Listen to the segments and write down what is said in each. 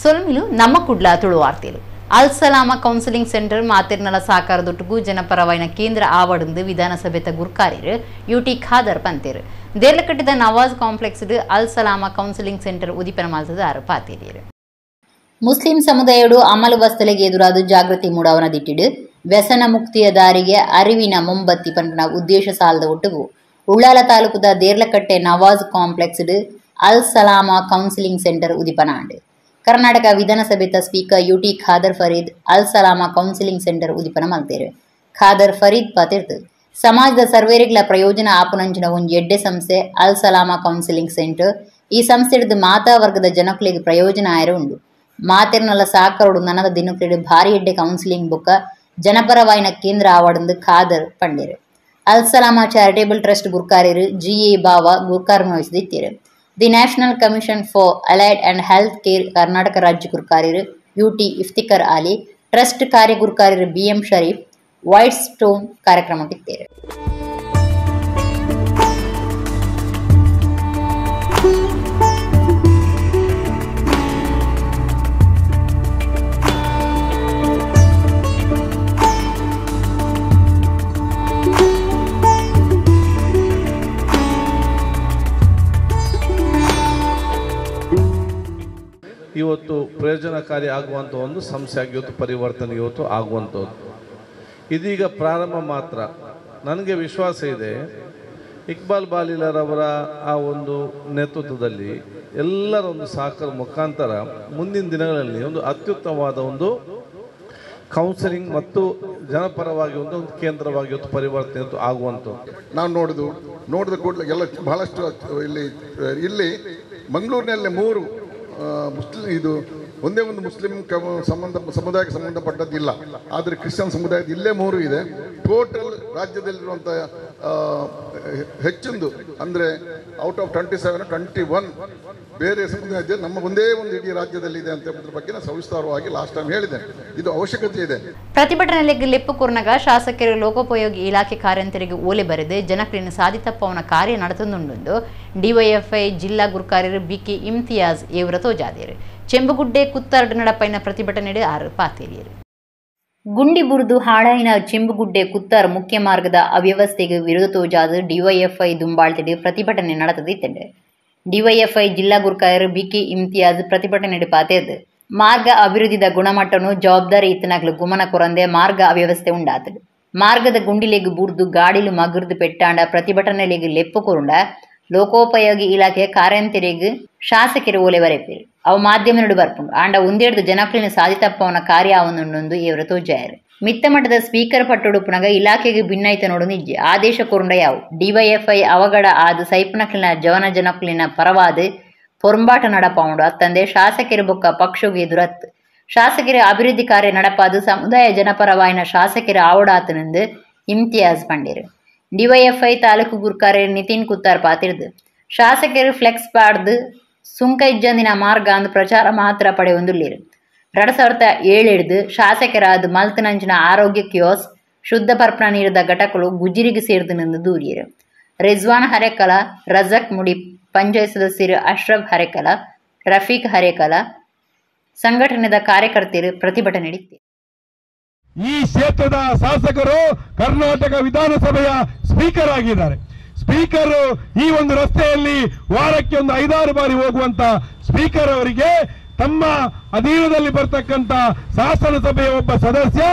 ಸೊಲ್ಮಿಲು ನಮ್ಮ ಕುಡ್ಲ ತುಳು ವಾರ್ತೆಲು ಅಲ್ Salama counselling centre ಮಾತಿರ್ನಲ ಸಾಕಾರದೊಟ್ಟಿಗೂ ಜನಪರವಾಯಿನ ಕೇಂದ್ರ ಆವಡಂದು ವಿಧಾನಸಭೆತ ಗುರ್ಕಾರಿರು UT Khader ಪಂತೇರು ದೇರ್ಲಕಟ್ಟಿದ Nawaz complex Al Salama counselling centre ಉದಿಪನ ಮಾಲ್ತದ ಆರು ಪಾತೇರಿಯರು ಮುಸ್ಲಿಂ ಸಮುದಾಯಡು ಅಮಲು ವಸ್ತಲೆಗೆ ಎದುರಾದ ಜಾಗೃತಿ ಮೂಡವನ ದಿಟ್ಟಿಡು ವ್ಯಸನ ಮುಕ್ತಿಯ ದಾರಿಗೆ ಅರಿವಿನ ಮೊಂಬತ್ತಿ ಪಂಪನ ಉದ್ದೇಶ ಸಾಲದ ಒಟ್ಟಿಗೂ ಉಳ್ಳಾಲ ತಾಲೂಕುದ Deralakatte Nawaz complex Al Salama counselling centre ಉದಿಪನಾಂಡು ಕರ್ನಾಟಕ ವಿಧಾನಸಭೆತ speaker UT Khader Fareed Al Salama counselling centre ಉದಿಪನ ಮಲ್ತೇರು ಖಾದರ್ ಫರೀದ್ ಪಾತಿರ್ತು ಸಮಾಜದ ಸರ್ವೇರಿಗಳ ಪ್ರಯೋಜನ ಆಪುನಂಚಿನ ಒಂದು ಎಡ್ಡೆ ಸಂಸ್ಥೆ ಅಲ್ ಸಲಾಮ ಕೌನ್ಸಿಲಿಂಗ್ ಸೆಂಟರ್ ಈ ಸಂಸ್ಥೆಡ್ದು ಮಾತಾ ವರ್ಗದ ಜನಕುಲಿಗೆ ಪ್ರಯೋಜನ ಆಯರು ಉಂಡು ಮಾತೆರ್ನಲ ಸಾಕರೋಡು ನನದ ದಿನಕ್ಲೆಡು ಭಾರಿ ಎಡ್ಡೆ ಕೌನ್ಸಿಲಿಂಗ್ ಬುಕ್ಕ ಜನಪರವಾಯಿನ ಕೇಂದ್ರ ಆವಡಂದು ಖಾದರ್ ಪಂಡೇರು ಅಲ್ ಸಲಾಮ ಚಾರಿಟೇಬಲ್ ಟ್ರಸ್ಟ್ ಗುರ್ಕಾರಿರು GA ಬಾವ ಗುರ್ಕಾರ್ನ ವಹಿಸಿದಿತ್ತೇರು the national commission for allied and health care Karnataka ರಾಜ್ಯ ಗುರ್ಕಾರಿರು UT ಇಫ್ತಿಕರ್ ಆಲಿ ಟ್ರಸ್ಟ್ ಕಾರ್ಯ ಗುರ್ಕಾರಿರು BM ಶರೀಫ್ ವೈಟ್ ಸ್ಟೋನ್ ಕಾರ್ಯಕ್ರಮಕ್ಕಿತ್ತೇರು ಇವತ್ತು ಪ್ರಯೋಜನಕಾರಿ ಆಗುವಂಥ ಒಂದು ಸಂಸ್ಥೆಯಾಗಿ ಇವತ್ತು ಪರಿವರ್ತನೆ ಇವತ್ತು ಆಗುವಂಥದ್ದು ಇದೀಗ ಪ್ರಾರಂಭ ಮಾತ್ರ. ನನಗೆ ವಿಶ್ವಾಸ ಇದೆ ಇಕ್ಬಾಲ್ ಬಾಲಿಲರವರ ಆ ಒಂದು ನೇತೃತ್ವದಲ್ಲಿ ಎಲ್ಲರ ಒಂದು ಸಹಕಾರ ಮುಖಾಂತರ ಮುಂದಿನ ದಿನಗಳಲ್ಲಿ ಒಂದು ಅತ್ಯುತ್ತಮವಾದ ಒಂದು ಕೌನ್ಸಿಲಿಂಗ್ ಮತ್ತು ಜನಪರವಾಗಿ ಒಂದು ಕೇಂದ್ರವಾಗಿ ಇವತ್ತು ಪರಿವರ್ತನೆ ಆಗುವಂಥದ್ದು ನಾವು ನೋಡಿದ ಕೂಡಲೇ ಎಲ್ಲ ಬಹಳಷ್ಟು ಇಲ್ಲಿ ಮಂಗಳೂರಿನಲ್ಲಿ 3 ಇದು ಒಂದೇ ಒಂದು ಮುಸ್ಲಿಂ ಸಮುದಾಯಕ್ಕೆ ಸಂಬಂಧಪಟ್ಟದ್ದಿಲ್ಲ, ಆದರೆ ಕ್ರಿಶ್ಚಿಯನ್ ಸಮುದಾಯದ ಇಲ್ಲೇ 3 ಇದೆ. ಟೋಟಲ್ ರಾಜ್ಯದಲ್ಲಿರುವಂಥ ಹೆಚ್ಚೊಂದು ಅಂದರೆ ಔಟ್ ಆಫ್ 27 21 ಬೇರೆ ಸಮುದಾಯ ನಮ್ಮ ಒಂದೇ ಒಂದು ಇಡೀ ರಾಜ್ಯದಲ್ಲಿದೆ ಅಂತ ಹೇಳೋದ್ರ ಬಗ್ಗೆ ನಾನು ಸವಿಸ್ತಾರವಾಗಿ ಲಾಸ್ಟ್ ಟೈಮ್ ಹೇಳಿದೆ. ಇದು ಅವಶ್ಯಕತೆ ಇದೆ. ಪ್ರತಿಭಟನೆಗೆ ಲೆಪ್ಪು ಕೂರ್ನಾಗ ಶಾಸಕರು ಲೋಕೋಪಯೋಗಿ ಇಲಾಖೆ ಕಾರ್ಯಂತರಿಗೆ ಓಲೆ ಬರೆದು ಜನಕ್ರಿಯನ್ನು ಸಾಧಿತಪ್ಪವನ ಕಾರ್ಯ ನಡೆತುಂಡು ಡಿವೈಎಫ್ಐ ಜಿಲ್ಲಾ ಗುರ್ಕಾರ್ಯರು BK ಇಮ್ತಿಯಾಜ್ ಇವರ ತೋಜಾದೇರು ಚೆಂಬುಗುಡ್ಡೆ ಕುತ್ತಾರ್ಡ್ ನಡಪೈನ ಪ್ರತಿಭಟನೆ ಆರು ಪಾತೇರಿಯರು ಗುಂಡಿ ಬುರ್ದು ಹಾಳಾಯಿನ ಚೆಂಬುಗುಡ್ಡೆ ಕುತ್ತಾರ್ ಮುಖ್ಯ ಮಾರ್ಗದ ಅವ್ಯವಸ್ಥೆಗೆ ವಿರೋಧ ತೋಜಾದ ಡಿವೈಎಫ್ಐ ದುಂಬಾಳ್ತಿಡು ಪ್ರತಿಭಟನೆ ನಡೆತದಿತ್ತಂಡೆ ಡಿವೈಎಫ್ಐ ಜಿಲ್ಲಾ ಗುರ್ಕಾರ್ಯರು BK ಇಮ್ತಿಯಾಜ್ ಪ್ರತಿಭಟನೆ ಪಾತೇರ್ದು ಮಾರ್ಗ ಅಭಿವೃದ್ಧಿದ ಗುಣಮಟ್ಟನು ಜವಾಬ್ದಾರಿ ಇತ್ತನಾಗ್ಲು ಗುಮನ ಕೊರಂದೆ ಮಾರ್ಗ ಅವ್ಯವಸ್ಥೆ ಉಂಡಾತಡು ಮಾರ್ಗದ ಗುಂಡಿಲೆಗ್ ಬುರ್ದು ಗಾಡಿಲು ಮಗುರ್ದು ಪೆಟ್ಟಾಂಡ ಪ್ರತಿಭಟನೆಲೆಗ್ ಲೆಪ್ಪು ಕೊರುಂಡ ಲೋಕೋಪಯೋಗಿ ಇಲಾಖೆ ಕಾರ್ಯಂತರಿಗೆ ಶಾಸಕರು ಓಲೆ ಬರೆಪೇರು ಅವು ಮಾಧ್ಯಮ ನಡು ಬರ್ಪುಂಡು ಆಂಡ ಒಂದೇಡ್ದು ಜನಕ್ಲಿನ ಸಾಧಿತಪ್ಪವನ ಕಾರ್ಯ ಅವನೊಂದು ಇವರ ತೋಜಾಯರು ಮಿತ್ತ ಮಟ್ಟದ ಸ್ಪೀಕರ್ ಪಟ್ಟೊಡುಪುನಗ ಇಲಾಖೆಗೆ ಭಿನ್ನೈತ ನೋಡು ನಿಜ್ಜೆ ಆದೇಶ ಕೊರುಂಡ ಯಾವು ಡಿವೈಎಫ್ಐ ಅವಗಡ ಆದು ಸೈಪನಕ್ಲಿನ ಜವನ ಜನಕ್ಲಿನ ಪರವಾದ ಪೊರಂಬಾಟ ನಡಪೌಂಡು ಅತ್ತಂದೆ ಶಾಸಕರ ಬೊಕ್ಕ ಪಕ್ಷಗೆ ಎದುರತ್ತು ಶಾಸಕರ ಅಭಿವೃದ್ಧಿ ಕಾರ್ಯ ನಡಪಾದು ಸಮುದಾಯ ಜನಪರವಾಯಿನ ಶಾಸಕರ ಆವಡಾತನೆಂದು ಇಮ್ತಿಯಾಜ್ ಪಂಡೇರು ಡಿವೈಎಫ್ಐ ತಾಲೂಕು ಗುರ್ಕಾರ್ಯ ನಿತಿನ್ ಕುತ್ತಾರ್ ಪಾತಿರ್ದು ಶಾಸಕರು ಫ್ಲೆಕ್ಸ್ ಪಾಡ್ದು ಸುಂಕ ಇಜ್ಜಂದಿನ ಮಾರ್ಗ ಅಂದು ಪ್ರಚಾರ ಮಾತ್ರ ಪಡೆಯೊಂದುಳ್ಳೇರು 2007 ಶಾಸಕರಾದ ಮಲ್ತನಂಚಿನ ಆರೋಗ್ಯ ಕಿಯೋಸ್ ಶುದ್ಧ ಪರ್ಪಣ ನೀರಿದ ಘಟಕಗಳು ಗುಜಿರಿಗೆ ಸೇರಿದನೆಂದು ದೂರಿಯರು ರಿಜ್ವಾನ್ ಹರೇಕಲ ರಜಕ್ ಮುಡಿ ಪಂಚಾಯತ್ ಸದಸ್ಯರು ಅಶ್ರಫ್ ಹರೇಕಲ ರಫೀಕ್ ಹರೇಕಲ ಸಂಘಟನೆದ ಕಾರ್ಯಕರ್ತರು ಪ್ರತಿಭಟನೆ ನಡೆಸಿದರು. ಈ ಕ್ಷೇತ್ರದ ಶಾಸಕರು ಕರ್ನಾಟಕ ವಿಧಾನಸಭೆಯ ಸ್ಪೀಕರ್ ಆಗಿದ್ದಾರೆ. ಸ್ಪೀಕರ್ ಈ ಒಂದು ರಸ್ತೆಯಲ್ಲಿ ವಾರಕ್ಕೆ ಒಂದು 5-6 ಬಾರಿ ಹೋಗುವಂತ ಸ್ಪೀಕರ್ ಅವರಿಗೆ ತಮ್ಮ ಅಧೀನದಲ್ಲಿ ಬರ್ತಕ್ಕಂಥ ಶಾಸನ ಸಭೆಯ ಒಬ್ಬ ಸದಸ್ಯ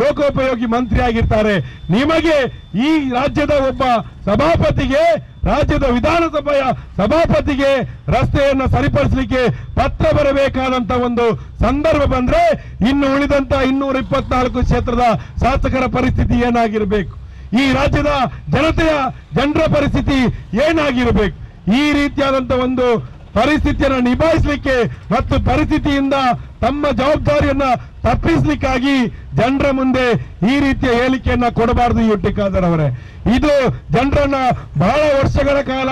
ಲೋಕೋಪಯೋಗಿ ಮಂತ್ರಿ ಆಗಿರ್ತಾರೆ. ನಿಮಗೆ ಈ ರಾಜ್ಯದ ಒಬ್ಬ ಸಭಾಪತಿಗೆ, ರಾಜ್ಯದ ವಿಧಾನಸಭೆಯ ಸಭಾಪತಿಗೆ ರಸ್ತೆಯನ್ನು ಸರಿಪಡಿಸಲಿಕ್ಕೆ ಪತ್ರ ಬರಬೇಕಾದಂತ ಒಂದು ಸಂದರ್ಭ ಬಂದ್ರೆ ಇನ್ನು ಉಳಿದಂತ 224 ಕ್ಷೇತ್ರದ ಶಾಸಕರ ಪರಿಸ್ಥಿತಿ ಏನಾಗಿರಬೇಕು, ಈ ರಾಜ್ಯದ ಜನರ ಪರಿಸ್ಥಿತಿ ಏನಾಗಿರಬೇಕು? ಈ ರೀತಿಯಾದಂತ ಒಂದು ಪರಿಸ್ಥಿತಿಯನ್ನು ನಿಭಾಯಿಸಲಿಕ್ಕೆ ಮತ್ತು ಪರಿಸ್ಥಿತಿಯಿಂದ ತಮ್ಮ ಜವಾಬ್ದಾರಿಯನ್ನ ತಪ್ಪಿಸಲಿಕ್ಕಾಗಿ ಜನರ ಮುಂದೆ ಈ ರೀತಿಯ ಹೇಳಿಕೆಯನ್ನ ಕೊಡಬಾರದು. ಯುಟಿ ಖಾದರ್ ಅವರೇ, ಇದು ಜನರನ್ನ ಬಹಳ ವರ್ಷಗಳ ಕಾಲ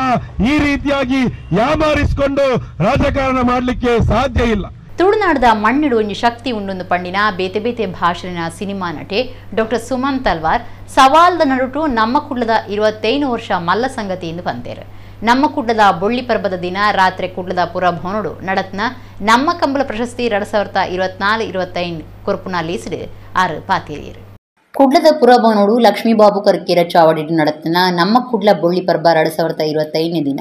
ಈ ರೀತಿಯಾಗಿ ಯಾಮಾರಿಸಿಕೊಂಡು ರಾಜಕಾರಣ ಮಾಡಲಿಕ್ಕೆ ಸಾಧ್ಯ ಇಲ್ಲ. ತುಳುನಾಡದ ಮಣ್ಣಿಡು ಒಂಜಿ ಶಕ್ತಿ ಉಂಡೊಂದು ಪಂಡಿನ ಬೇತೆ ಬೇತೆ ಭಾಷೆನ ಸಿನಿಮಾ ನಟೆ ಡಾಕ್ಟರ್ ಸುಮನ್ ತಲ್ವಾರ್ ಸವಾಲ್ದ ನಡುಟು ನಮ್ಮ ಕುಡ್ಲದ 25 ವರ್ಷ ಮಲ್ಲ ಸಂಗತಿ ಎಂದು ಬಂತೇರು. ನಮ್ಮ ಕುಡ್ಲದ ಬೊಳ್ಳಿ ಪರ್ಬದ ದಿನ ರಾತ್ರಿ ಕುಡ್ಲದ ಪುರಭವನಡು ನಡತ್ನ ನಮ್ಮ ಕಂಬಳ ಪ್ರಶಸ್ತಿ 2024-25 ಕೊರ್ಪುನ ಲೀಸಿಡು 6 ಪಾತೇರಿಯರು. ಕುಡ್ಲದ ಪುರಭವನೋಡು ಲಕ್ಷ್ಮೀಬಾಬು ಕರ್ಕೇರ ಚಾವಡಿಡು ನಡತ್ನ ನಮ್ಮ ಕುಡ್ಲ ಬೊಳ್ಳಿ ಪರ್ಬ 2025 ದಿನ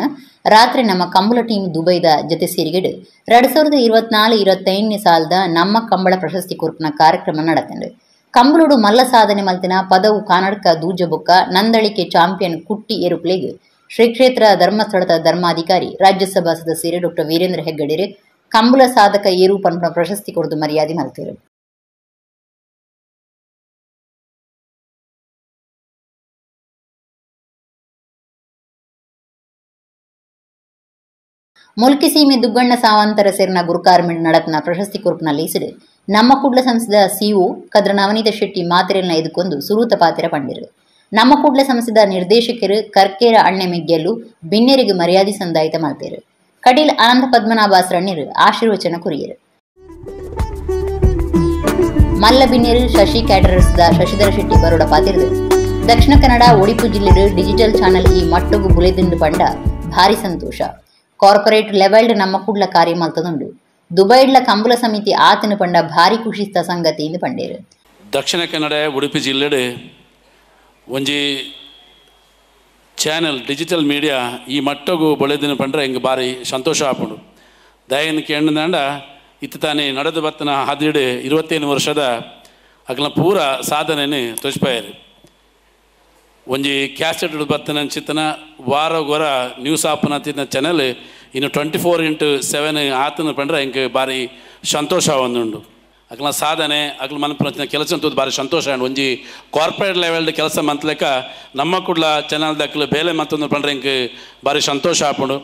ರಾತ್ರಿ ನಮ್ಮ ಕಂಬಳ ಟೀಮ್ ದುಬೈದ ಜೊತೆ ಸೇರಿಗೆಡು 2024-25 ಸಾಲದ ನಮ್ಮ ಕಂಬಳ ಪ್ರಶಸ್ತಿ ಕೊರ್ಪುನ ಕಾರ್ಯಕ್ರಮ ನಡತಂಡು. ಕಂಬಳೋಡು ಮಲ್ಲ ಸಾಧನೆ ಮಲ್ತಿನ ಪದವು ಕಾನಡ್ಕ ದೂಜಬೊಕ್ಕ ನಂದಳಿಕೆ ಚಾಂಪಿಯನ್ ಕುಟ್ಟಿ ಏರುಪ್ಲೆಗ್ ಶ್ರೀ ಕ್ಷೇತ್ರ ಧರ್ಮಸ್ಥಳದ ಧರ್ಮಾಧಿಕಾರಿ ರಾಜ್ಯಸಭಾ ಸದಸ್ಯರು ಡಾಕ್ಟರ್ ವೀರೇಂದ್ರ ಹೆಗ್ಗಡೆರು ಕಂಬಳ ಸಾಧಕ ಏರು ಪಂಪನ ಪ್ರಶಸ್ತಿ ಕೊಡದು ಮರ್ಯಾದೆ ಮಲ್ತಿರು. ಮುಲ್ಕಿ ಸೀಮೆ ದುಗ್ಗಣ್ಣ ಸಾವಂತರ ಸೇರಿನ ಗುರುಕಾರ್ಮಿಡ್ ನಡತ್ನ ಪ್ರಶಸ್ತಿ ಕೊರ್ಪುನ ಲೀಸಿಡು ನಮ್ಮ ಕುಡ್ಲ ಸಂಸ್ಥದ ಸಿಒ ಕದ್ರ ನವನೀತ ಶೆಟ್ಟಿ ಮಾತೆರೆಲ್ನ ಎದುಕೊಂಡು ಸುರೂತ ಪಾತೆರ ಪಂಡಿರು. ನಮ್ಮ ಕುಡ್ಲ ಸಂಸ್ಥದ ನಿರ್ದೇಶಕರು ಕರ್ಕೇರ ಅಣ್ಣೆ ಮೆಗ್ಗೆಲ್ಲು ಬಿನ್ನೆರಿಗೆ ಮರ್ಯಾದೆ ಸಂದಾಯಿತ ಮಾಡ್ತೇರು. ಕಡೀಲ್ ಅನಂತ ಪದ್ಮನಾಭಾಸ್ರಣ್ಯರು ಆಶೀರ್ವಚನ ಕುರಿಯರು. ಮಲ್ಲ ಬಿನ್ನೆರು ಶಶಿ ಕ್ಯಾಟರರ್ಸ್ದ ಶಶಿಧರ ಶೆಟ್ಟಿ ಬರೋಡ ಪಾತಿರ್ದು. ದಕ್ಷಿಣ ಕನ್ನಡ ಉಡುಪಿ ಜಿಲ್ಲೆಡು ಡಿಜಿಟಲ್ ಚಾನಲ್ ಈ ಮಟ್ಟಗು ಬುಲೆದಿಂಡು ಪಂಡ ಭಾರಿ ಸಂತೋಷ. ಕಾರ್ಪೊರೇಟ್ ಲೆವೆಲ್ಡ್ ನಮ್ಮ ಕುಡ್ಲ ಕಾರ್ಯ ಮಲ್ತದುಂಡು. ದುಬೈಡ್ಲ ಕಂಬಳ ಸಮಿತಿ ಆತನು ಪಂಡ ಭಾರಿ ಖುಷಿಸ್ತ ಸಂಗತಿ ಇಂದು ಪಂಡೇರು. ದಕ್ಷಿಣ ಕನ್ನಡ ಉಡುಪಿ ಜಿಲ್ಲೆಡು ಒಂಜಿ ಚಾನಲ್ ಡಿಜಿಟಲ್ ಮೀಡಿಯಾ ಈ ಮಟ್ಟಗೂ ಬೊಳೆದಿನ ಪಂಡ್ರೆ ಹಿಂಗೆ ಭಾರಿ ಸಂತೋಷ ಆಪುಂಡು. ದಯನಕ್ಕೆ ಎಣ್ಣದಾಂಡ ಇತ್ತು ತಾನೇ ನಡೆದು ಬತ್ತನ 25 ವರ್ಷದ ಅಗಲ ಪೂರ ಸಾಧನೆಯನ್ನು ತೋಚ್ಪಾಯರು. ಒಂಜಿ ಕ್ಯಾಸೆಟ್ ಬತ್ತನ ಚಿತ್ತನ ವಾರ ಗೊರ ನ್ಯೂಸ್ ಆಪನ ತಿನ್ನ ಚಾನಲ್ ಇನ್ನು 24x7 ಆತನ ಪಂಡ್ರೆ ಹಿಂಗೆ ಭಾರಿ ಸಂತೋಷ ಒಂದುಂಡು. ಅಗ್ಲ ಸಾಧನೆ ಅಗ್ಲ ಮನಪನ ಕೆಲಸ ಅಂತದ್ದು ಭಾರಿ ಸಂತೋಷ ಅಂಡ್ ಒಂಜಿ ಕಾರ್ಪೊರೇಟ್ ಲೆವೆಲ್ಡ್ ಕೆಲಸ ಮಂತ್ಲೆಕ್ಕ ನಮ್ಮ ಕುಡ್ಲ ಚಾನಲ್ ದಕ್ಕಲು ಬೇಲೆ ಮತ್ತೊಂದು ಪಂಡ್ರೆ ಹಿಂಗೆ ಭಾರಿ ಸಂತೋಷ ಆಪುಂಡು.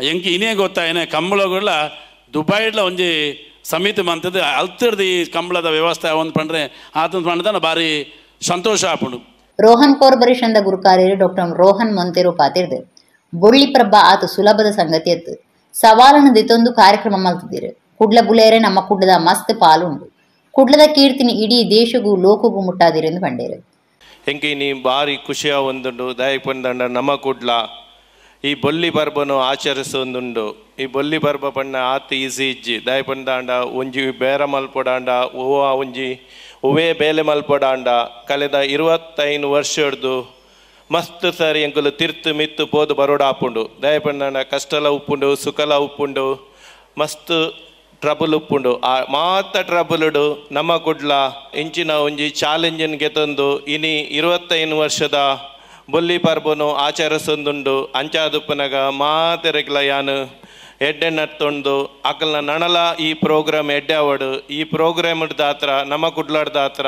ಹೆಂಗೆ ಇನ್ನೇ ಗೊತ್ತಾ ಏನೇ ಕಂಬಳಗಳ ದುಬೈಡ್ಲ ಒಂಜಿ ಸಮಿತಿ ಮಂತದ್ದು ಅಲ್ತಿರ್ದು ಈ ಕಂಬಳದ ವ್ಯವಸ್ಥೆ ಒಂದು ಪಂಡ್ರೆ ಆತನ ಪಂಡ್ದನ ಭಾರಿ ಸಂತೋಷ ಆಪುಂಡು. ರೋಹನ್ ಕಾರ್ಪೊರೇಷನ್ದ ಗುರುಕಾರ್ಯರು ಡಾಕ್ಟರ್ ರೋಹನ್ ಮೊಂತೆರು ಪಾತಿರ್ದು ಬೊಳ್ಳಿ ಪ್ರಭ ಆತ ಸುಲಭದ ಸಂಗತಿ ಎತ್ತು ಸವಾಲನ್ನು ದಿತ್ತೊಂದು ಕಾರ್ಯಕ್ರಮ ಮಲ್ತಿದ್ದೀರು. ಕುಡ್ಲ ಬುಲೇರೆ ನಮ್ಮ ಕುಡ್ಲದ ಮಸ್ತ್ ಪಾಲುಂಡು. ಕುಡ್ಲದ ಕೀರ್ತಿನಿ ಇಡೀ ದೇಶಗೂ ಲೋಕಗೂ ಮುಟ್ಟಾದಿರೆಂದು ಪಂಡೇರು. ಹೆಂಗೆ ನೀ ಭಾರಿ ಖುಷಿಯ ಒಂದುಂಡು ದಾಯಕ ಪಂಡ ನಮ್ಮ ಕುಡ್ಲ ಈ ಬೊಳ್ಳಿ ಪರ್ಬನು ಆಚರಿಸೊಂದುಂಡು. ಈ ಬೊಳ್ಳಿ ಪರ್ಬ ಪಣ್ಣ ಆತ ಈಸಿ ಇಜ್ಜಿ ದಾಯ ಪಂಡ ಒಂಜಿ ಬೇರ ಮಲ್ಪೊಡಾಂಡ ಓವ ಒಂಜಿ ಒವೇ ಬೇಲೆ ಮಲ್ಪೊಡಾಂಡ ಕಳೆದ 25 ವರ್ಷ ಹಿಡ್ದು ಮಸ್ತ್ ಸರಿ ಎಂಕುಲು ತಿರ್ತು ಮಿತ್ತು ಪೋದು ಬರೋಡಾಪುಂಡು. ದಾಯ ಪಂಡ ಕಷ್ಟಲ ಉಪ್ಪುಂಡು ಸುಖಲ ಉಪ್ಪುಂಡು ಮಸ್ತ್ ಟ್ರಬಲ್ ಉಪ್ಪುಂಡು. ಆ ಮಾತ ಟ್ರಬಲ್ಡು ನಮ್ಮ ಕುಡ್ಲ ಇಂಚಿನ ಒಂಜಿ ಚಾಲೆಂಜನ್ ಗೆತಂದು ಇನಿ 25 ವರ್ಷದ ಬೊಳ್ಳಿ ಪರ್ಬನು ಆಚರಿಸೊಂದುಂಡು. ಅಂಚಾದುಪ್ಪನಾಗ ಮಾತೆರೆಗ್ಲ ಯಾನು ಎಡ್ಡೆ ನತ್ತೊಂದು ಅಕಲ್ನ ನಣಲ ಈ ಪ್ರೋಗ್ರಾಮ್ ಎಡ್ಡೆ ಅವಡು ಈ ಪ್ರೋಗ್ರಾಮ್ ದಾತ್ರ ನಮ್ಮ ಕುಡ್ಲಾಡ್ದ ಹತ್ರ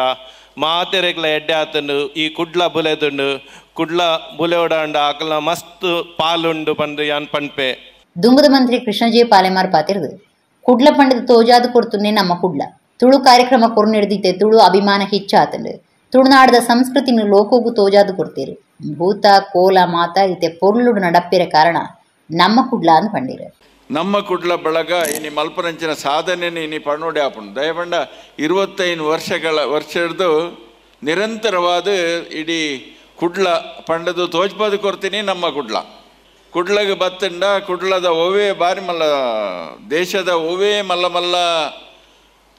ಮಾತೆರೆಗ್ಲ ಎಡ್ಡೆ ಆತಂಡು ಈ ಕುಡ್ಲ ಬುಲೆದುಂಡು ಕುಡ್ಲ ಬುಲೆವಡಾಂಡ ಅಕಲ್ನ ಮಸ್ತ್ ಪಾಲುಂಡು ಪಂಡು ಯಾನ್ ಪನ್ಪೆ. ದುಂಬದ ಮಂತ್ರಿ ಕೃಷ್ಣಜೆ ಪಾಲೆಮಾರ್ ಪಾತಿರ್ದು ಕುಡ್ಲ ಪಂಡದ ತೋಜಾದು ಕೊಡ್ತುನ್ನೆ ನಮ್ಮ ಕುಡ್ಲ ತುಳು ಕಾರ್ಯಕ್ರಮ ಕೊರ್ನಿಡ್ದಿತ್ತೆ ತುಳು ಅಭಿಮಾನ ಹೆಚ್ಚಾತಂಡು ತುಳುನಾಡದ ಸಂಸ್ಕೃತಿನ ಲೋಕೋಗು ತೋಜಾದು ಕೊಡ್ತೀರಿ. ಭೂತ ಕೋಲ ಮಾತ ಇತ್ತೆ ಪೊರ್ಲುಡು ನಡಪ್ಪಿರ ಕಾರಣ ನಮ್ಮ ಕುಡ್ಲ ಅಂದ್ ಪಂಡಿರ. ನಮ್ಮ ಕುಡ್ಲ ಬಳಗ ಇನಿ ಮಲ್ಪರಂಚಿನ ಸಾಧನೆಯನ್ನು ಇನಿ ಪಣ್ಣೋಡೆ ಆಪುಂಡು. ದಯಪಂಡ 25 ವರ್ಷದ್ದು ನಿರಂತರವಾದ ಇಡೀ ಕುಡ್ಲ ಪಂಡದು ತೋಜ್ಪಾದು ಕೊಡ್ತೀನಿ ನಮ್ಮ ಕುಡ್ಲಗೆ ಬತ್ತಂಡ ಕುಡ್ಲದ ಒವೇ ಬಾರಿ ಮಲ್ಲ ದೇಶದ ಒವೇ ಮಲ್ಲ ಮಲ್ಲ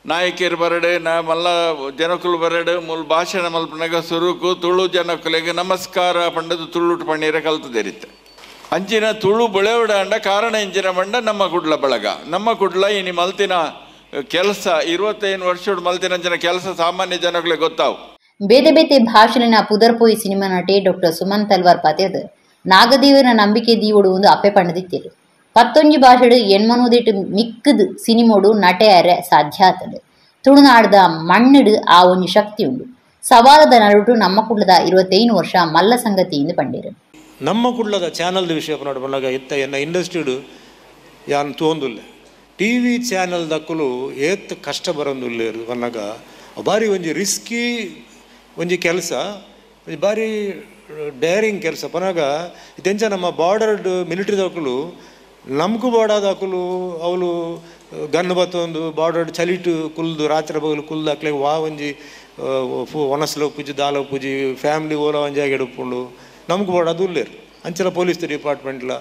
ನಾಯಕಿಯರು ಬರಡು ಮಲ್ಲ ಜನಕುಲು ಬರಡು ಮೂಲ ಭಾಷಣ ಮಲ್ಪನಾಗ ಸುರುಕು ತುಳು ಜನಕುಲಿಗೆ ನಮಸ್ಕಾರ ಪಂಡದು ತುಳುಟು ಪಣ್ಣೀರ ಕಲ್ತದೇರಿತ್ತೆ ಅಂಚಿನ ತುಳು ಬೊಳೆವಡ ಅಂಡ ಕಾರಣ ಇಂಚಿನ ಬಂಡ ನಮ್ಮ ಕುಡ್ಲ ಬಳಗ. ನಮ್ಮ ಕುಡ್ಲ ಇನಿ ಮಲ್ತಿನ ಕೆಲಸ 25 ವರ್ಷದ ಮಲ್ತಿನ ಅಂಚಿನ ಕೆಲಸ ಸಾಮಾನ್ಯ ಜನಗಳಿಗೆ ಗೊತ್ತಾವು. ಬೇತೆ ಬೇತೆ ಭಾಷೆನ ಪುದರ್ಪೋಯಿ ಸಿನಿಮಾ ನಟಿ ಡಾಕ್ಟರ್ ಸುಮನ್ ತಲ್ವಾರ್ ಪಾತಿರ್ದು ನಾಗದೇವರ ನಂಬಿಕೆ ದೀವೋಡು ಒಂದು ಅಪ್ಪೆ ಪಂಡದಿತ್ತೇರು 11 ಭಾಷೆಡು ಎಣ್ಮನೋದಿಟ್ಟು ಮಿಕ್ಕದು ಸಿನಿಮೋಡು ನಟೆಯಾರೆ ಸಾಧ್ಯ ಆತಡು. ತುಳುನಾಡದ ಮಣ್ಣಿಡು ಆ ಒಂಜಿ ಶಕ್ತಿ ಉಂಡು. ಸವಾಲದ ನಡುಟು ನಮ್ಮ ಕುಡ್ಲದ 25 ವರ್ಷ ಮಲ್ಲ ಸಂಗತಿಯಿಂದ ಪಂಡೇರು. ನಮ್ಮ ಕುಡ್ಲದ ಚಾನಲ್ದ ವಿಷಯ ಪಂಡ ಎತ್ತ ಎನ್ನ ಇಂಡಸ್ಟ್ರಿಡು ಯಾನ್ ತೋಂದುಲ್ಲ ಟಿ ವಿ ಚಾನಲ್ ದಕ್ಕಲು ಏತ್ ಕಷ್ಟ ಬರೋಂದುಲ್ಲೇರು ಪನ್ನಾಗ ಭಾರಿ ಒಂಜಿ ರಿಸ್ಕಿ ಒಂಜಿ ಕೆಲಸ ಭಾರಿ ಡೇರಿಂಗ್ ಕೆಲಸ ಪನಾಗ ಇದೆಂಚ ನಮ್ಮ ಬಾರ್ಡರ್ಡ್ ಮಿಲಿಟರಿ ದಕ್ಕಲು ನಮಗೂ ಬಾಡಾದಾಕಲು ಅವಳು ಗನ್ನು ಬತ್ತೊಂದು ಬಾರ್ಡರ್ ಚಲಿಟು ಕುಲ್ದು ರಾತ್ರಿ ಬಗಲು ಕುಲ್ದು ಹಾಕ್ಲೆ ವಾ ಒಂಜಿ ಒನಸ್ಲ ಪೂಜಿ ದಾಲ ಪೂಜಿ ಫ್ಯಾಮಿಲಿ ಓಲ ಒಂಜಾಗಿ ಎಡುಪುಂಡು ನಮಗೂ ಬಾಡೋದು ಉಲ್ಲೇರು ಅಂಚಲ ಪೊಲೀಸ್ ಡಿಪಾರ್ಟ್ಮೆಂಟ್ಲ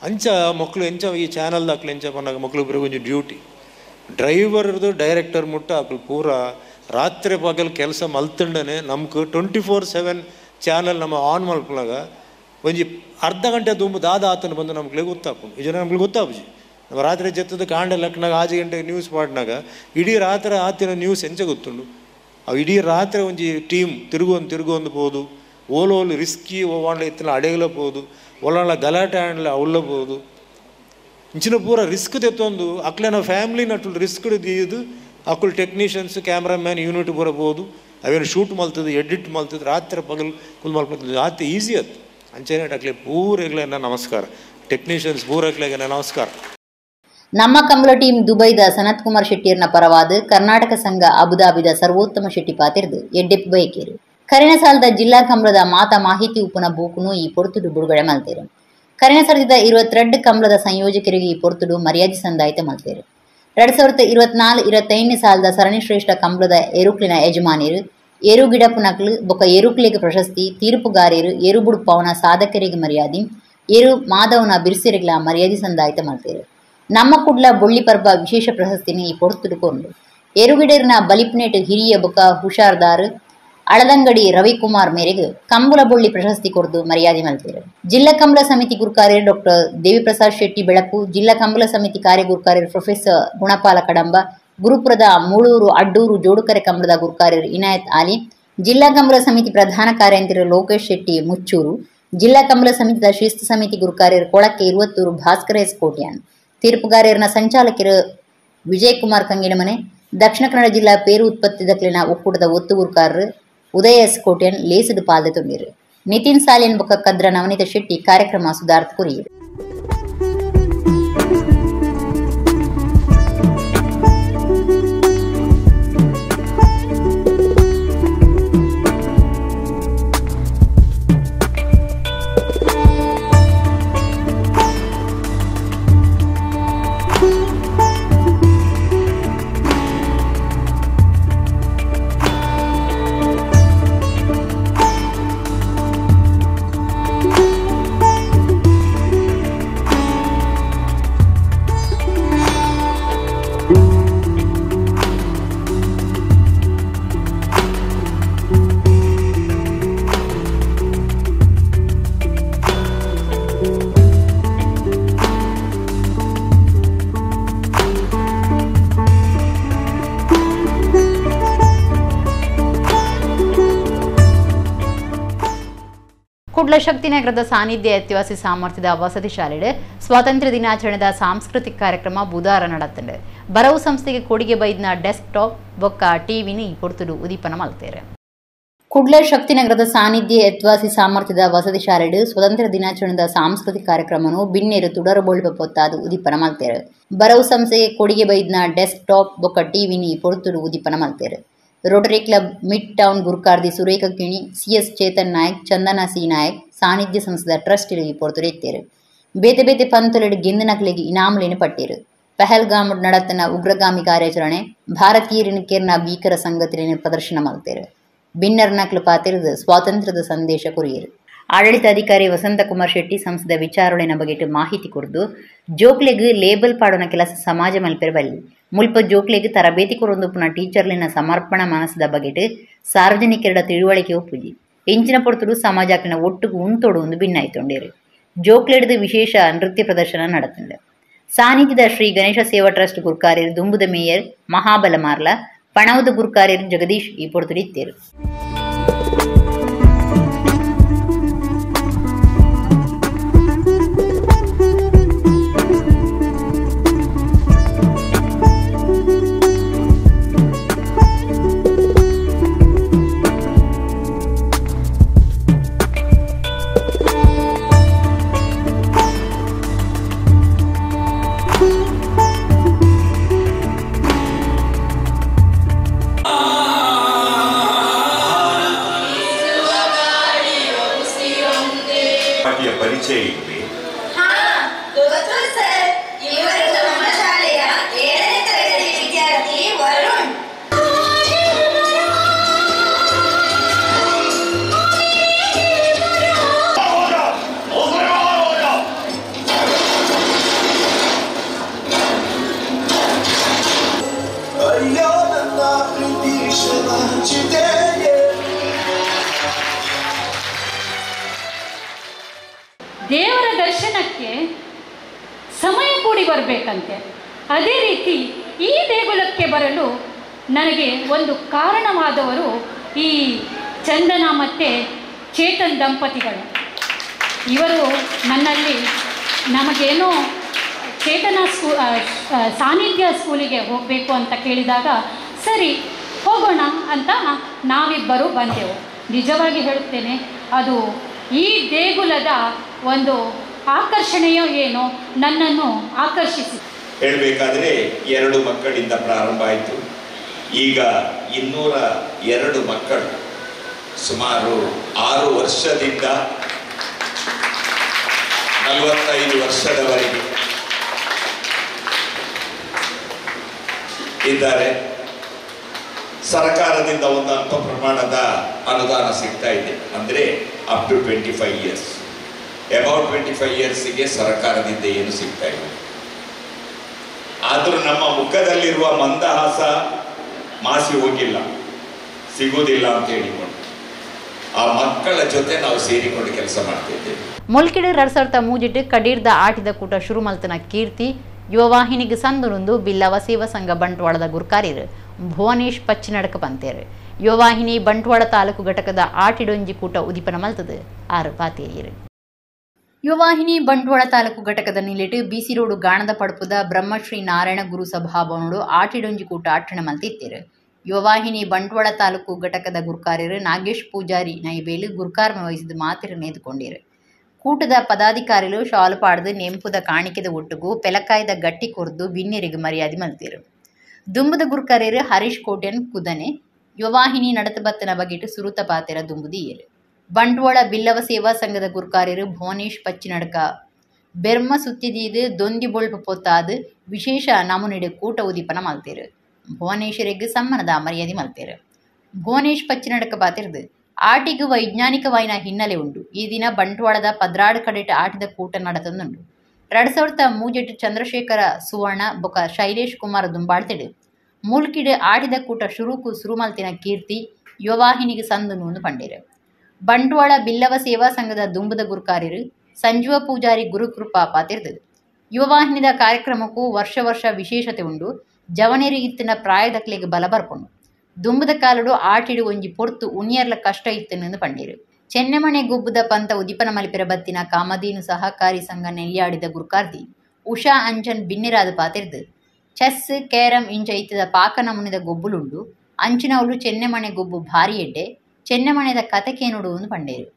ಅಂಚ ಮಕ್ಕಳು ಎಂಚ ಈ ಚಾನಲ್ ಹಾಕ್ಲಿ ಎಂಚ ಬಂದಾಗ ಮಕ್ಕಳು ಬರೀ ಒಂಜಿ ಡ್ಯೂಟಿ ಡ್ರೈವರ್ದು ಡೈರೆಕ್ಟರ್ ಮುಟ್ಟ ಹಾಕ್ಲು ಪೂರ ರಾತ್ರಿ ಪಗಲು ಕೆಲಸ ಮಲ್ತಂಡನೆ ನಮ್ಗೆ 24/7 ಚಾನಲ್ ನಮ್ಮ ಆನ್ ಮಲ್ಪನಾಗ ಒಂಜಿ ಅರ್ಧ ಗಂಟೆ ದುಂಬು ದಾದ ಆತನ ಬಂದು ನಮ್ಗೆ ಗೊತ್ತಾಪುಂಡು ಈ ಜನ ನಮ್ಗೆ ಗೊತ್ತಾಪುಜಿ ನಮ್ಮ ರಾತ್ರಿ ಜತ್ತದ ಕಾಂಡೆ ಲಕ್ನಾಗ 6 ಗಂಟೆಗೆ ನ್ಯೂಸ್ ಪಾಡ್ನಾಗ ಇಡೀ ರಾತ್ರಿ ಆತಿನ ನ್ಯೂಸ್ ಎಂಚ ಗೊತ್ತುಂಡು ಅವು ಇಡೀ ರಾತ್ರಿ ಒಂಜಿ ಟೀಮ್ ತಿರುಗೊಂದು ಪೋದು ಓಲೋಲು ರಿಸ್ಕಿ ಓವಾಂಡ್ಲ ಇತ್ತಿನ ಅಡೆಗಲ ಪೋದು ಒಲ ಗಲಾಟೆ ಆಂಡ್ಲ ಅವಳ್ಳಬಹುದು ಇಂಚಿನ ಪೂರ ರಿಸ್ಕ್ ತೆತ್ತೊಂದು ಅಕ್ಲೆ ನಾವು ಫ್ಯಾಮಿಲಿ ನಟ್ಟು ರಿಸ್ಕ್ ದೀದು ಅಕ್ಕಳು ಟೆಕ್ನಿಷಿಯನ್ಸ್ ಕ್ಯಾಮ್ರಾಮ್ಯಾನ್ ಯೂನಿಟ್ ಪೂರ ಬೋದು ಅವೇನು ಶೂಟ್ ಮಲ್ತದ್ದು ಎಡಿಟ್ ಮಲ್ತದ್ದು ರಾತ್ರಿ ಪಗಲು ಕುಲ್ ಮಲ್ಪದ್ದು ಆತ ಈಸಿ ಆಯ್ತು ಅಂಚೆನೆ ಅಕ್ಲೆ ಪೂರೆಗ್ಲ ನಮಸ್ಕಾರ ಟೆಕ್ನಿಷಿಯನ್ಸ್ ಪೂರಗ್ಲೆಗೆ ನಮಸ್ಕಾರ. ನಮ್ಮ ಕಂಬಳ ಟೀಮ್ ದುಬೈದ ಸನತ್ ಕುಮಾರ್ ಶೆಟ್ಟಿಯರ್ನ ಪರವಾದ ಕರ್ನಾಟಕ ಸಂಘ ಅಬುದಾಬಿದ ಸರ್ವೋತ್ತಮ ಶೆಟ್ಟಿ ಪಾತಿರ್ದು ಎಡ್ಡೆಪ್ಪು ಬಯಕೇರು ಕರೆನ ಸಾಲದ ಜಿಲ್ಲಾ ಕಂಬಳದ ಮಾತಾ ಮಾಹಿತಿ ಉಪನ ಬೂಕುನು ಈ ಪೊರ್ತುಡು ಬಿಡುಗಡೆ ಮಲ್ತೇರು. ಕರೆನ ಸಾಲದ 22 ಕಂಬಳದ ಸಂಯೋಜಕರಿಗೆ ಈ ಪೊರ್ತುಡು ಮರ್ಯಾದೆ ಸಂದಾಯಿತ ಮಲ್ತೇರು. 2024-25 ಸಾಲದ ಸರಣಿ ಶ್ರೇಷ್ಠ ಕಂಬಳದ ಎರುಕ್ಲಿನ ಯಜಮಾನಿರು ಏರು ಗಿಡಪುನಕ್ಲು ಬೊಕ್ಕ ಏರುಕ್ಲಿಗೆ ಪ್ರಶಸ್ತಿ ತೀರ್ಪುಗಾರರು ಏರುಬುಡು ಪವನ ಸಾಧಕರಿಗೆ ಮರ್ಯಾದೆ ಏರು ಮಾಧವನ ಬಿರ್ಸಿರಿಗಳ ಮರ್ಯಾದೆ ಸಂದಾಯಿತ ಮಲ್ತೇರು. ನಮ್ಮ ಕುಡ್ಲ ಬೊಳ್ಳಿ ಪರ್ಬ ವಿಶೇಷ ಪ್ರಶಸ್ತಿನ ಈ ಪೊರ್ತುಡುಕೊಂಡು ಏರುಗಿಡರಿನ ಬಲಿಪ್ನೇಟ್ ಹಿರಿಯ ಬೊಕ್ಕ ಹುಷಾರ್ದಾರ್ ಅಳದಂಗಡಿ ರವಿಕುಮಾರ್ ಮೇರೆಗೆ ಕಂಬಳ ಬೊಳ್ಳಿ ಪ್ರಶಸ್ತಿ ಕೊಡ್ದು ಮರ್ಯಾದೆ ಮಲ್ತೇರು. ಜಿಲ್ಲಾ ಕಂಬಳ ಸಮಿತಿ ಗುರುಕಾರ್ಯರು ಡಾಕ್ಟರ್ ದೇವಿಪ್ರಸಾದ್ ಶೆಟ್ಟಿ ಬೆಳಪು, ಜಿಲ್ಲಾ ಕಂಬಳ ಸಮಿತಿ ಕಾರ್ಯಗುರುಕಾರ್ಯರು ಪ್ರೊಫೆಸರ್ ಗುಣಪಾಲ ಕಡಂಬ, ಗುರುಪುರದ ಮೂಳೂರು ಅಡ್ಡೂರು ಜೋಡುಕರೆ ಕಂಬಳದ ಗುರುಕಾರ್ಯರು ಇನಾಯತ್ ಆಲಿ, ಜಿಲ್ಲಾ ಕಂಬಳ ಸಮಿತಿ ಪ್ರಧಾನ ಕಾರ್ಯಂತರ ಲೋಕೇಶ್ ಶೆಟ್ಟಿ ಮುಚ್ಚೂರು, ಜಿಲ್ಲಾ ಕಂಬಳ ಸಮಿತಿಯ ಶಿಸ್ತು ಸಮಿತಿ ಗುರುಕಾರ್ಯರು ಕೊಳಕ್ಕೆ 20 ಭಾಸ್ಕರ ಎಸ್ ಕೋಟ್ಯಾನ್, ತೀರ್ಪುಗಾರರನ್ನ ಸಂಚಾಲಕರು ವಿಜಯಕುಮಾರ್ ಕಂಗಿನಮನೆ, ದಕ್ಷಿಣ ಕನ್ನಡ ಜಿಲ್ಲಾ ಪೇರು ಉತ್ಪತ್ತಿ ದಕ್ಲಿನ ಒಕ್ಕೂಟದ ಒತ್ತುಗುರುಕಾರರು ಉದಯ ಎಸ್ ಕೋಟ್ಯನ್ ಲೇಸಿದು ಪಾಲ್ದೆ ತುಂಬಿರು. ನಿತಿನ್ ಸಾಲಿಯನ್ ಬೊಕ್ಕ ಕದ್ರ ನವನೀತ ಶೆಟ್ಟಿ ಕಾರ್ಯಕ್ರಮ ಸುಧಾರ್ಥ ಕುರಿಯರು. ಕುಡ್ಲ ಶಕ್ತಿನಗರದ ಸಾನ್ನಿಧ್ಯ ಅತ್ಯವಾಸಿ ಸಾಮರ್ಥ್ಯದ ವಸತಿ ಶಾಲೆಡೆ ಸ್ವಾತಂತ್ರ್ಯ ದಿನಾಚರಣೆದ ಸಾಂಸ್ಕೃತಿಕ ಕಾರ್ಯಕ್ರಮ ಬುಧವಾರ ನಡೆತಂಡೆ. ಬರವು ಸಂಸ್ಥೆಗೆ ಕೊಡುಗೆ ಬೈದ್ನ ಡೆಸ್ಕ್ ಟಾಪ್ ಬೊಕ್ಕ ಟಿವಿನಿ ಪೊರ್ತುಡು ಉದೀಪನ ಮಲ್ತೇರೆ. ಕುಡ್ಲ ಶಕ್ತಿನಗರದ ಸಾನ್ನಿಧ್ಯ ಅತ್ಯವಾಸಿ ಸಾಮರ್ಥ್ಯದ ವಸತಿ ಶಾಲೆಡೆ ಸ್ವಾತಂತ್ರ್ಯ ದಿನಾಚರಣೆದ ಸಾಂಸ್ಕೃತಿಕ ಕಾರ್ಯಕ್ರಮನು ಬಿನ್ನೇರು ತುಡರಬೋಳ್ಪ ಪೊತ್ತಾದು ಉದೀಪನ ಮಲ್ತೇರೆ. ಬರವು ಸಂಸ್ಥೆಗೆ ಕೊಡುಗೆ ಬೈದ್ನ ಡೆಸ್ಕ್ ಟಾಪ್ ಬೊಕ್ಕ ಟಿವಿನಿ ಪೊರ್ತುಡು ಉದೀಪನ ಮಲ್ತೇರೆ. ರೋಟರಿ ಕ್ಲಬ್ ಮಿಡ್ ಟೌನ್ ಗುರುಕಾರ್ದಿ ಸುರೇಖ ಕಿಣಿ, ಸಿಎಸ್ ಚೇತನ್ ನಾಯಕ್, ಚಂದನಾ ಸಿ ನಾಯಕ್ ಸಾನ್ನಿಧ್ಯ ಸಂಸ್ಥೆದ ಟ್ರಸ್ಟ್ ಇಳಿಗೆ ಪೊರ್ತುರೆತ್ತೇರು. ಬೇತೆ ಬೇತೆ ಪಂತುಲೆಡು ಗೆಂದಿನಕ್ಲೆಗೆ ಇನಾಮುಲೇನು ಪಟ್ಟೇರು. ಪಹಲ್ಗಾಮ್ ನಡತನ ಉಗ್ರಗಾಮಿ ಕಾರ್ಯಾಚರಣೆ ಭಾರತೀಯರಿನ ಭೀಕರ ಸಂಗತಿಯನ್ನು ಪ್ರದರ್ಶನ ಮಲ್ತೇರು. ಬಿನ್ನರ್ ನಕ್ಲು ಪಾತಿರದ ಸ್ವಾತಂತ್ರ್ಯದ ಸಂದೇಶ ಕುರಿಯರು. ಆಡಳಿತಾಧಿಕಾರಿ ವಸಂತಕುಮಾರ್ ಶೆಟ್ಟಿ ಸಂಸ್ಥೆದ ವಿಚಾರಣೆನ ಬಗೆಟ್ ಮಾಹಿತಿ ಕೊಡ್ದು ಜೋಕ್ಲೆಗ್ ಲೇಬಲ್ ಪಾಡೋನ ಕೆಲಸ ಸಮಾಜ ಮಲ್ಪೆರಬಲ್ಲಿ ಮುಲ್ಪ ಜೋಕ್ಲೆಗ್ ತರಬೇತಿ ಕೊರೊಂದುಪುನ ಟೀಚರ್ಲಿನ ಸಮರ್ಪಣಾ ಮನಸ್ಸದ ಬಗೆಟ್ ಸಾರ್ವಜನಿಕರ ತಿಳುವಳಿಕೆ ಒಪ್ಪುಜಿ ಎಂಚಿನ ಪೊರ್ತುಡು ಸಮಾಜಕ್ಕಿನ ಒಟ್ಟುಗು ಉಂತೋಡು ಒಂದು ಭಿನ್ನಾಯ್ತೊಂಡೇರು. ಜೋಕ್ಲೆಡ್ದು ವಿಶೇಷ ನೃತ್ಯ ಪ್ರದರ್ಶನ ನಡೆತಂಡೆ. ಸಾನ್ನಿಧ್ಯದ ಶ್ರೀ ಗಣೇಶ ಸೇವಾ ಟ್ರಸ್ಟ್ ಗುರುಕಾರ್ಯರು ದುಂಬುದ ಮೇಯರ್ ಮಹಾಬಲ ಮಾರ್ಲ, ಪಣವದ ಗುರುಕಾರ್ಯರು ಜಗದೀಶ್ ಈ ಪೊರ್ತುರಿತ್ತೇರು. ಪರಿಚಯ ಇದ್ವಿ. हाँ, तो बच्चों से ದೇವರ ದರ್ಶನಕ್ಕೆ ಸಮಯ ಕೂಡಿ ಬರಬೇಕಂತೆ. ಅದೇ ರೀತಿ ಈ ದೇಗುಲಕ್ಕೆ ಬರಲು ನನಗೆ ಒಂದು ಕಾರಣವಾದವರು ಈ ಚಂದನ ಮತ್ತು ಚೇತನ್ ದಂಪತಿಗಳು. ಇವರು ನನ್ನಲ್ಲಿ ನಮಗೇನೋ ಚೇತನ ಸಾನ್ನಿಧ್ಯ ಸ್ಕೂಲಿಗೆ ಹೋಗಬೇಕು ಅಂತ ಕೇಳಿದಾಗ ಸರಿ ಹೋಗೋಣ ಅಂತ ನಾವಿಬ್ಬರು ಬಂದೆವು. ನಿಜವಾಗಿ ಹೇಳುತ್ತೇನೆ, ಅದು ಈ ದೇಗುಲದ ಒಂದು ಆಕರ್ಷಣೆಯೋ ಏನೋ ನನ್ನನ್ನು ಆಕರ್ಷಿಸಿ. ಹೇಳಬೇಕಾದ್ರೆ 2 ಮಕ್ಕಳಿಂದ ಪ್ರಾರಂಭ ಆಯಿತು. ಈಗ 202 ಮಕ್ಕಳು ಸುಮಾರು 6 ವರ್ಷದಿಂದ 45 ವರ್ಷದವರೆಗೆ ಇದ್ದಾರೆ. ಸರ್ಕಾರದಿಂದ ಒಂದು ಅಲ್ಪ ಪ್ರಮಾಣದ ಅನುದಾನ ಸಿಗ್ತಾ ಇದೆ. ಅಂದರೆ ಅಪ್ ಟು 25 ಇಯರ್ಸ್, ಅಬೌಟ್ 25 ಇಯರ್ಸಿಗೆ ಸರ್ಕಾರದಿಂದ ಏನು ಸಿಗ್ತಾ ಇಲ್ಲ. ಆದರೂ ನಮ್ಮ ಮುಖದಲ್ಲಿರುವ ಮಂದಹಾಸ ಮಾಸಿ ಹೋಗಿಲ್ಲ, ಸಿಗುವುದಿಲ್ಲ ಅಂತ ಹೇಳಿಕೊಂಡು ಆ ಮಕ್ಕಳ ಜೊತೆ ನಾವು ಸೇರಿಕೊಂಡು ಕೆಲಸ ಮಾಡ್ತಿದ್ದೇವೆ. ಮುಲ್ಕಿಡ್ 2003 ಕಡೀರ್ದ ಆಟಿದ ಕೂಟ ಶುರು ಮಲ್ತನ ಕೀರ್ತಿ ಯುವವಾಹಿನಿಗೆ ಸಂದುನುಂದು ಬಿಲ್ಲವ ಸೇವಾ ಸಂಘ ಬಂಟ್ವಾಳದ ಗುರ್ಕಾರಿರು ಭುವನೇಶ್ ಪಚ್ಚಿನಡಕ ಪಂತೇರು. ಯುವವಾಹಿನಿ ಬಂಟ್ವಾಳ ತಾಲೂಕು ಘಟಕದ ಆಟಿಡೊಂಜಿ ಕೂಟ ಉದಿಪನ ಮಲ್ತದು 6 ಪಾತೇರು. ಯುವವಾಹಿನಿ ಬಂಟ್ವಾಳ ತಾಲೂಕು ಘಟಕದ ನಿಲೆಟ್ ಬಿಸಿ ರೋಡು ಗಾಣದ ಪಡಪುದ ಬ್ರಹ್ಮಶ್ರೀ ನಾರಾಯಣ ಗುರು ಸಭಾಭವನಡು ಆಟಿಡೊಂಜಿ ಕೂಟ ಆಟಣ ಮಲ್ತಿತ್ತೇರು. ಯುವವಾಹಿನಿ ಬಂಟ್ವಾಳ ತಾಲೂಕು ಘಟಕದ ಗುರ್ಕಾರ್ಯರು ನಾಗೇಶ್ ಪೂಜಾರಿ ನೈಬೇಲು ಗುರ್ಕಾರ್ಮ ವಹಿಸಿದ ಮಾತಿರ ನೇದುಕೊಂಡಿರು. ಕೂಟದ ಪದಾಧಿಕಾರಿಗಳು ಶಾಲು ಪಾಡ್ದು ನೆಂಪುದ ಕಾಣಿಕೆದ ಒಟ್ಟುಗೂ ಪೆಲಕಾಯ್ದ ಗಟ್ಟಿ ಕೊರ್ದು ಬಿನ್ನೆರಿಗೆ ಮರ್ಯಾದೆ ಮಲ್ತಿರು. ದುಂಬುದ ಗುರ್ಕಾರ್ಯರು ಹರೀಶ್ ಕೋಟ್ಯನ್ ಕುದನೆ ಯುವವಾಹಿನಿ ನಡತಬತ್ತನ ಬಗೆಟ್ ಸುರುತ ಪಾತೆರ ದುಂಬುದಿಯರು. ಬಂಟ್ವಾಳ ಬಿಲ್ಲವ ಸೇವಾ ಸಂಘದ ಗುರ್ಕಾರ್ಯರು ಭುವನೇಶ್ ಪಚ್ಚಿನಡಕ ಬೆರ್ಮ ಸುತ್ತಿದೀದು ದೊಂದಿ ಬೊಳ್ಪು ಪೊತ್ತಾದು ವಿಶೇಷ ನಮೂನೆಡು ಕೂಟ ಉದೀಪನ ಮಲ್ತೇರು. ಭುವನೇಶ್ವರಿಗೆ ಸಮ್ಮನದ ಮರ್ಯಾದೆ ಮಲ್ತೇರು. ಭುವನೇಶ್ ಪಚ್ಚಿನಡಕ ಪಾತಿರ್ದು ಆಟಿಗೂ ವೈಜ್ಞಾನಿಕವಾಯಿನ ಹಿನ್ನೆಲೆ ಉಂಟು. ಈ ದಿನ ಬಂಟ್ವಾಳದ ಪದ್ರಾಡು ಕಡೆಟ್ ಆಟಿದ ಕೂಟ ನಡತೊಂದುಂಡು. 2003 ಚಂದ್ರಶೇಖರ ಸುವರ್ಣ ಬೊಕ ಶೈಲೇಶ್ ಕುಮಾರ್ ದುಂಬಾಳ್ತಿಡು ಮೂಲ್ಕಿಡ್ ಆಟಿದ ಕೂಟ ಶುರು ಮಲ್ತಿನ ಕೀರ್ತಿ ಯುವವಾಹಿನಿಗೆ ಸಂದುನು ಪಂಡೇರು. ಬಂಟ್ವಾಳ ಬಿಲ್ಲವ ಸೇವಾ ಸಂಘದ ದುಂಬುದ ಗುರ್ಕಾರ್ಯರು ಸಂಜೀವ ಪೂಜಾರಿ ಗುರುಕೃಪಾ ಪಾತಿರ್ದು ಯುವವಾಹಿನಿದ ಕಾರ್ಯಕ್ರಮಕ್ಕೂ ವರ್ಷ ವಿಶೇಷತೆ ಉಂಡು. ಜವನೇರಿ ಇತ್ತಿನ ಪ್ರಾಯದಕ್ಲೆಗೆ ಬಲ ಬರ್ಕೊಂಡು ದುಂಬುದ ಕಾಲಡು ಆಟಿಡು ಒಂಜಿ ಪೊರ್ತು ಉಣಿಯರ್ಲ ಕಷ್ಟ ಇತ್ತನೆಂದು ಪಂಡೇರು. ಚೆನ್ನೆಮಣೆ ಗುಬ್ಬುದ ಪಂತ ಉದಿಪನ ಮಲಿಪಿರ ಬತ್ತಿನ ಕಾಮಧೇನು ಸಹಕಾರಿ ಸಂಘ ನೆಲ್ಲಿಯಾಡಿದ ಗುರ್ಕಾರ್ದಿ ಉಷಾ ಅಂಚನ್ ಬಿನ್ನಿರಾದ ಪಾತಿರ್ದು ಚೆಸ್ ಕೇರಂ ಇಂಚ ಇತ್ತದ ಪಾಕನ ಮುನಿದ ಗೊಬ್ಬುಲುಂಡು. ಅಂಚಿನವಳು ಚೆನ್ನೆಮಣೆ ಗೊಬ್ಬು ಭಾರಿ ಎಡ್ಡೆ ಚೆನ್ನೆಮಣೆದ ಕಥೆಕೆ ನೋಡುವುದು ಪಂಡೇರು.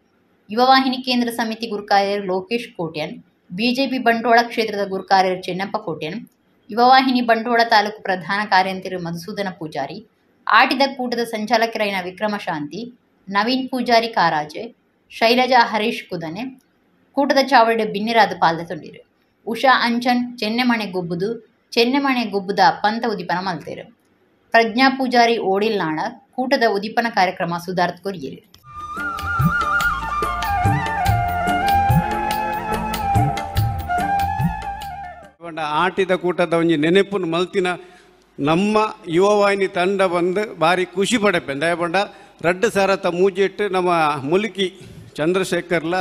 ಯುವವಾಹಿನಿ ಕೇಂದ್ರ ಸಮಿತಿ ಗುರ್ಕಾರ್ಯರು ಲೋಕೇಶ್ ಕೋಟ್ಯನ್, ಬಿಜೆಪಿ ಬಂಟ್ವಾಳ ಕ್ಷೇತ್ರದ ಗುರ್ಕಾರ್ಯರು ಚೆನ್ನಪ್ಪ ಕೋಟ್ಯನ್, ಯುವವಾಹಿನಿ ಬಂಟ್ವಾಳ ತಾಲೂಕು ಪ್ರಧಾನ ಕಾರ್ಯಂತರು ಮಧುಸೂದನ ಪೂಜಾರಿ, ಆಟಿದ ಕೂಟದ ಸಂಚಾಲಕರಾಯಿನ ವಿಕ್ರಮ ಶಾಂತಿ, ನವೀನ್ ಪೂಜಾರಿ ಕಾರಾಜೆ, ಶೈಲಜಾ ಹರೀಶ್ ಕುದನೆ ಕೂಟದ ಚಾವಡಿ ಬಿನ್ನಿರಾದ ಪಾಲ್ದ ತೊಂಡಿರು. ಉಷಾ ಅಂಚನ್ ಚೆನ್ನೆಮಣೆ ಗುಬ್ಬುದ ಪಂತ ಉದಿಪನ ಮಲ್ತೇರು. ಪ್ರಜ್ಞಾ ಪೂಜಾರಿ ಓಡಿಲ್ನಾಳ ಕೂಟದ ಉದಿಪನ ಕಾರ್ಯಕ್ರಮ ಸುಧಾರ್ಥ ಕೊರಿಯರು. ಆಟಿದ ಕೂಟದ ಒಂಜಿ ನೆನಪುನು ಮಲ್ತಿನ ನಮ್ಮ ಯುವವಾಹಿನಿ ತಂಡ ಬಂದು ಭಾರಿ ಖುಷಿ ಪಡೆಪೆ ದಯಪಂಡ 2003 ನಮ್ಮ ಮುಲ್ಕಿ ಚಂದ್ರಶೇಖರ್ಲ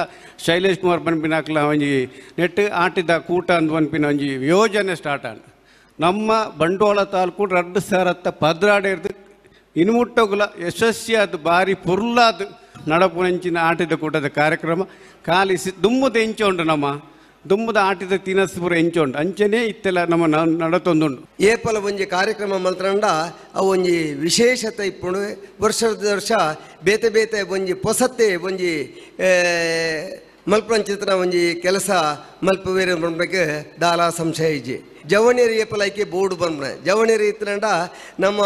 ಶೈಲೇಶ್ ಕುಮಾರ್ ಪನ್ಪಿನಾಕ್ಲ ಒಂಜಿ ನೆಟ್ಟು ಆಟಿದ ಕೂಟ ಅಂದ್ ಪನ್ಪಿನ ಒಂಜಿ ಯೋಜನೆ ಸ್ಟಾರ್ಟ್ ಆನ್ ನಮ್ಮ ಬಂಟ್ವಾಳ ತಾಲೂಕು 2016 ಇನ್ಮುಟ್ಟಗುಲ ಯಶಸ್ವಿಯಾದ ಭಾರಿ ಪುರ್ಲಾದ ನಡಪುನಂಚಿನ ಆಟಿದ ಕೂಟದ ಕಾರ್ಯಕ್ರಮ ಕಾಲಿಸಿ ದುಮ್ಮದ ಎಂಚುಂಡು ನಮ್ಮ ದುಮ್ಮದ ಆಟಿದ ತಿನಸ್ಪುರ ಎಂಚುಂಡು ಅಂಚನೆ ಇತ್ತೆಲ್ಲ ನಮ್ಮ ನಡತೊಂದುಂಡು ಏಪಲ ಒಂಜಿ ಕಾರ್ಯಕ್ರಮ ಮಲ್ತಂಡ ಅವು ಒಂಜಿ ವಿಶೇಷತೆ ಇಪ್ಪುಂಡು ವರ್ಷ ಬೇತೆ ಒಂಜಿ ಪೊಸತ್ತೆ ಒಂಜಿ ಮಲ್ಪಂಚಿತ್ರ ಒಂಜಿ ಕೆಲಸ ಮಲ್ಪವೇರು ಬಂದ್ಬೇಕು ದಾಲ ಸಂಶಯ ಇಜ್ಜಿ ಜವಣೇರಿ ಏಪಲ ಐಕೆ ಬೋರ್ಡು ಬಂದ್ಬ ಜವಣೇರಿ ಇತ್ತಂಡ ನಮ್ಮ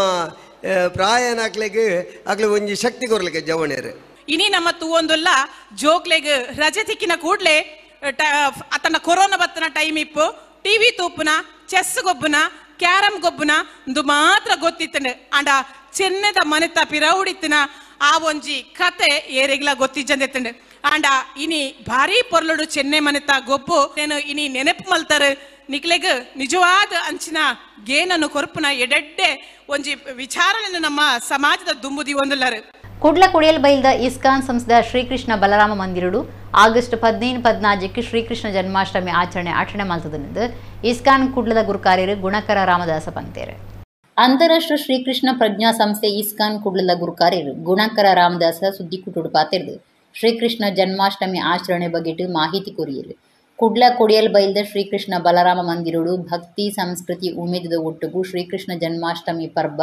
ಪ್ರಾಯನಾಕ್ಲೆಗೆ ಆಗ್ಲಿ ಒಂಜಿ ಶಕ್ತಿ ಕೊರ್ಲಿಕ್ಕೆ ಜವಣೇರು ಇನಿ ನಮ್ಮ ತೂವೊಂದುಲ್ಲ ಜೋಕ್ಲೆಗ್ ರಜೆ ತಿಕ್ಕಿನ ಕೂಡ್ಲೆ ಅತನ ಕೊರೋನಾ ಬತ್ತನ ಟೈಮ್ ಇಪ್ಪು ಟಿವಿ ತೂಪುನ ಚೆಸ್ ಗೊಬ್ಬುನ ಕ್ಯಾರಮ್ ಗೊಬ್ಬುನ ಇಂದು ಮಾತ್ರ ಗೊತ್ತಿತ್ತಂಡು ಅಂಡ ಚೆನ್ನದ ಮನೆತ ಪಿರೌಡಿತ್ತಿನ ಆ ಒಂಜಿ ಕತೆ ಏರೆಗ್ಲ ಗೊತ್ತಿಜ್ಜಂದೆತ್ತಂಡು ಅಂಡ ಇನಿ ಭಾರಿ ಪೊರ್ಲುಡು ಚೆನ್ನೆ ಮನೆತ ಗೊಬ್ಬು నేను ಇನಿ ನೆನಪು ಮಲ್ತಾರೆ ನಿಕ್ಲೆಗ್ ನಿಜವಾದ ಅಂಚಿನ ಗೇನನ್ನು ಕೊರ್ಪುನ ಎಡೆಡ್ಡೆ ಒಂಜಿ ವಿಚಾರವನ್ನು ನಮ್ಮ ಸಮಾಜದ ದುಂಬುದಿ ಒಂದುಲ್ಲರು. ಕುಡ್ಲ ಕುಡಿಯಲ್ ಬೈಲ್ದ ಇಸ್ಕಾನ್ ಸಂಸ್ಥೆಯ ಶ್ರೀಕೃಷ್ಣ ಬಲರಾಮ ಮಂದಿರಡು ಆಗಸ್ಟ್ 15-14 ಶ್ರೀಕೃಷ್ಣ ಜನ್ಮಾಷ್ಟಮಿ ಆಚರಣೆ ಮಲ್ತದೆಂದು ಇಸ್ಕಾನ್ ಕುಡ್ಲದ ಗುರುಕಾರ್ಯರು ಗುಣಕರ ರಾಮದಾಸ ಪಂತೇರು. ಅಂತಾರಾಷ್ಟ್ರೀಯ ಶ್ರೀಕೃಷ್ಣ ಪ್ರಜ್ಞಾ ಸಂಸ್ಥೆ ಇಸ್ಕಾನ್ ಕುಡ್ಲದ ಗುರುಕಾರ್ಯರು ಗುಣಕರ ರಾಮದಾಸ ಸುದ್ದಿ ಕುಟುಡು ಪಾತೆರ್ದು ಶ್ರೀಕೃಷ್ಣ ಜನ್ಮಾಷ್ಟಮಿ ಆಚರಣೆ ಬಗೆಟ್ ಮಾಹಿತಿ ಕೊರಿಯರು. ಕುಡ್ಲ ಕೊಡಿಯಲ್ ಬೈಲ್ದ ಶ್ರೀಕೃಷ್ಣ ಬಲರಾಮ ಮಂದಿರಡು ಭಕ್ತಿ ಸಂಸ್ಕೃತಿ ಉಮೇದದ ಒಟ್ಟುಗು ಶ್ರೀಕೃಷ್ಣ ಜನ್ಮಾಷ್ಟಮಿ ಪರ್ಬ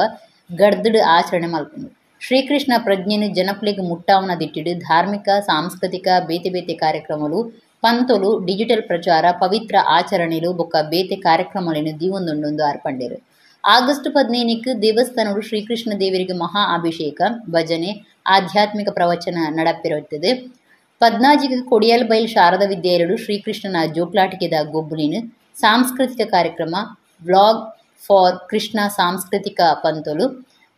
ಗಡ್ದಡ್ ಆಚರಣೆ ಮಲ್ಪುಂಡು. ಶ್ರೀಕೃಷ್ಣ ಪ್ರಜ್ಞೆನು ಜನಕ್ಲೆಗ್ ಮುಟ್ಟಾವನ ದಿಟ್ಟಿಡು ಧಾರ್ಮಿಕ ಸಾಂಸ್ಕೃತಿಕ ಬೇತೆ ಬೇತೆ ಕಾರ್ಯಕ್ರಮಲು ಪಂತೊಲು ಡಿಜಿಟಲ್ ಪ್ರಚಾರ ಪವಿತ್ರ ಆಚರಣೆಲು ಬೊಕ್ಕ ಬೇತೆ ಕಾರ್ಯಕ್ರಮಗಳನ್ನು ದೀವೊಂದೊಂದೊಂದು ಆರ್ಪಂಡೇರು. ಆಗಸ್ಟ್ 15 ದೇವಸ್ಥಾನಗಳು ಶ್ರೀಕೃಷ್ಣ ದೇವರಿಗೆ ಮಹಾ ಅಭಿಷೇಕ ಭಜನೆ ಆಧ್ಯಾತ್ಮಿಕ ಪ್ರವಚನ ನಡಪಿರುತ್ತದೆ. 14 ಕೊಡಿಯಲ್ ಬೈಲ್ ಶಾರದಾ ವಿದ್ಯಾಲಯಗಳು ಶ್ರೀಕೃಷ್ಣನ ಜೋಕ್ಲಾಟಿಕೆದ ಗೊಬ್ಬುಲಿನ ಸಾಂಸ್ಕೃತಿಕ ಕಾರ್ಯಕ್ರಮ ವ್ಲಾಗ್ ಫಾರ್ ಕೃಷ್ಣ ಸಾಂಸ್ಕೃತಿಕ ಪಂತೊಲು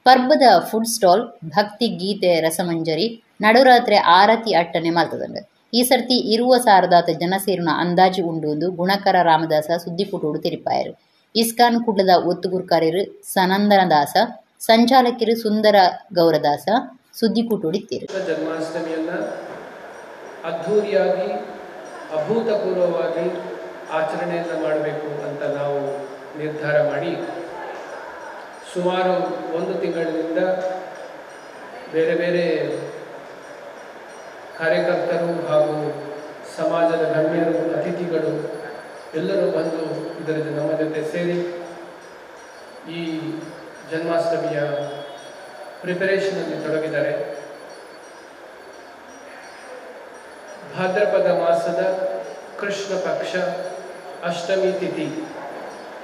ಪರ್ಬದ ಫುಡ್ ಸ್ಟಾಲ್ ಭಕ್ತಿ ಗೀತೆ ರಸಮಂಜರಿ ನಡುರಾತ್ರಿ ಆರತಿ ಅಟ್ಟನೆ ಮಲ್ತದಂಡ. ಈ ಸರ್ತಿ ಇರುವ ಸಾರದಾತ ಜನಸೇರುನ ಅಂದಾಜು ಉಂಡು ಗುಣಕರ ರಾಮದಾಸ ಸುದ್ದಿಕುಟೋಡು ತಿರುಪಾಯರು. ಇಸ್ಕಾನ್ ಕುಡ್ಲದ ಒತ್ತುಗುರ್ಕಾರ್ಯರು ಸನಂದನದಾಸ ಸಂಚಾಲಕರು ಸುಂದರ ಗೌರದಾಸ ಸುದ್ದಿಕುಟೋಡಿತ್ತೇರು. ಜನ್ಮಾಷ್ಟಮಿಯನ್ನ ಅದ್ಧೂರಿಯಾಗಿ ಅಭೂತಪೂರ್ವವಾಗಿ ಆಚರಣೆಯನ್ನು ಮಾಡಬೇಕು ಅಂತ ನಾವು ನಿರ್ಧಾರ ಮಾಡಿ ಸುಮಾರು 1 ತಿಂಗಳಿನಿಂದ ಬೇರೆ ಬೇರೆ ಕಾರ್ಯಕರ್ತರು ಹಾಗೂ ಸಮಾಜದ ಗಣ್ಯರು ಅತಿಥಿಗಳು ಎಲ್ಲರೂ ಬಂದು ಇದರ ನಮ್ಮ ಜೊತೆ ಸೇರಿ ಈ ಜನ್ಮಾಷ್ಟಮಿಯ ಪ್ರಿಪರೇಷನಲ್ಲಿ ತೊಡಗಿದ್ದಾರೆ. ಭಾದ್ರಪದ ಮಾಸದ ಕೃಷ್ಣ ಪಕ್ಷ ಅಷ್ಟಮಿ ತಿಥಿ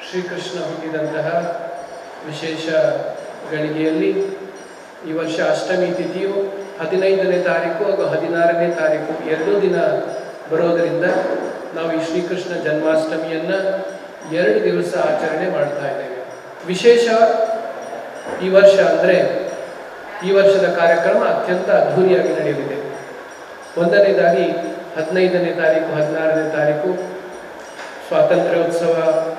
ಶ್ರೀಕೃಷ್ಣ ಹುಟ್ಟಿದಂತಹ ವಿಶೇಷ ಗಳಿಗೆಯಲ್ಲಿ ಈ ವರ್ಷ ಅಷ್ಟಮಿ ತಿಥಿಯು 15ನೇ ತಾರೀಕು ಹಾಗೂ 16ನೇ ತಾರೀಕು 2 ದಿನ ಬರೋದರಿಂದ ನಾವು ಈ ಶ್ರೀಕೃಷ್ಣ ಜನ್ಮಾಷ್ಟಮಿಯನ್ನು 2 ದಿವಸ ಆಚರಣೆ ಮಾಡ್ತಾ ಇದ್ದೇವೆ. ವಿಶೇಷ ಈ ವರ್ಷ ಅಂದರೆ ಈ ವರ್ಷದ ಕಾರ್ಯಕ್ರಮ ಅತ್ಯಂತ ಅದ್ಧೂರಿಯಾಗಿ ನಡೆಯಲಿದೆ. ಒಂದನೇದಾಗಿ 15ನೇ ತಾರೀಕು 16ನೇ ತಾರೀಕು ಸ್ವಾತಂತ್ರ್ಯೋತ್ಸವ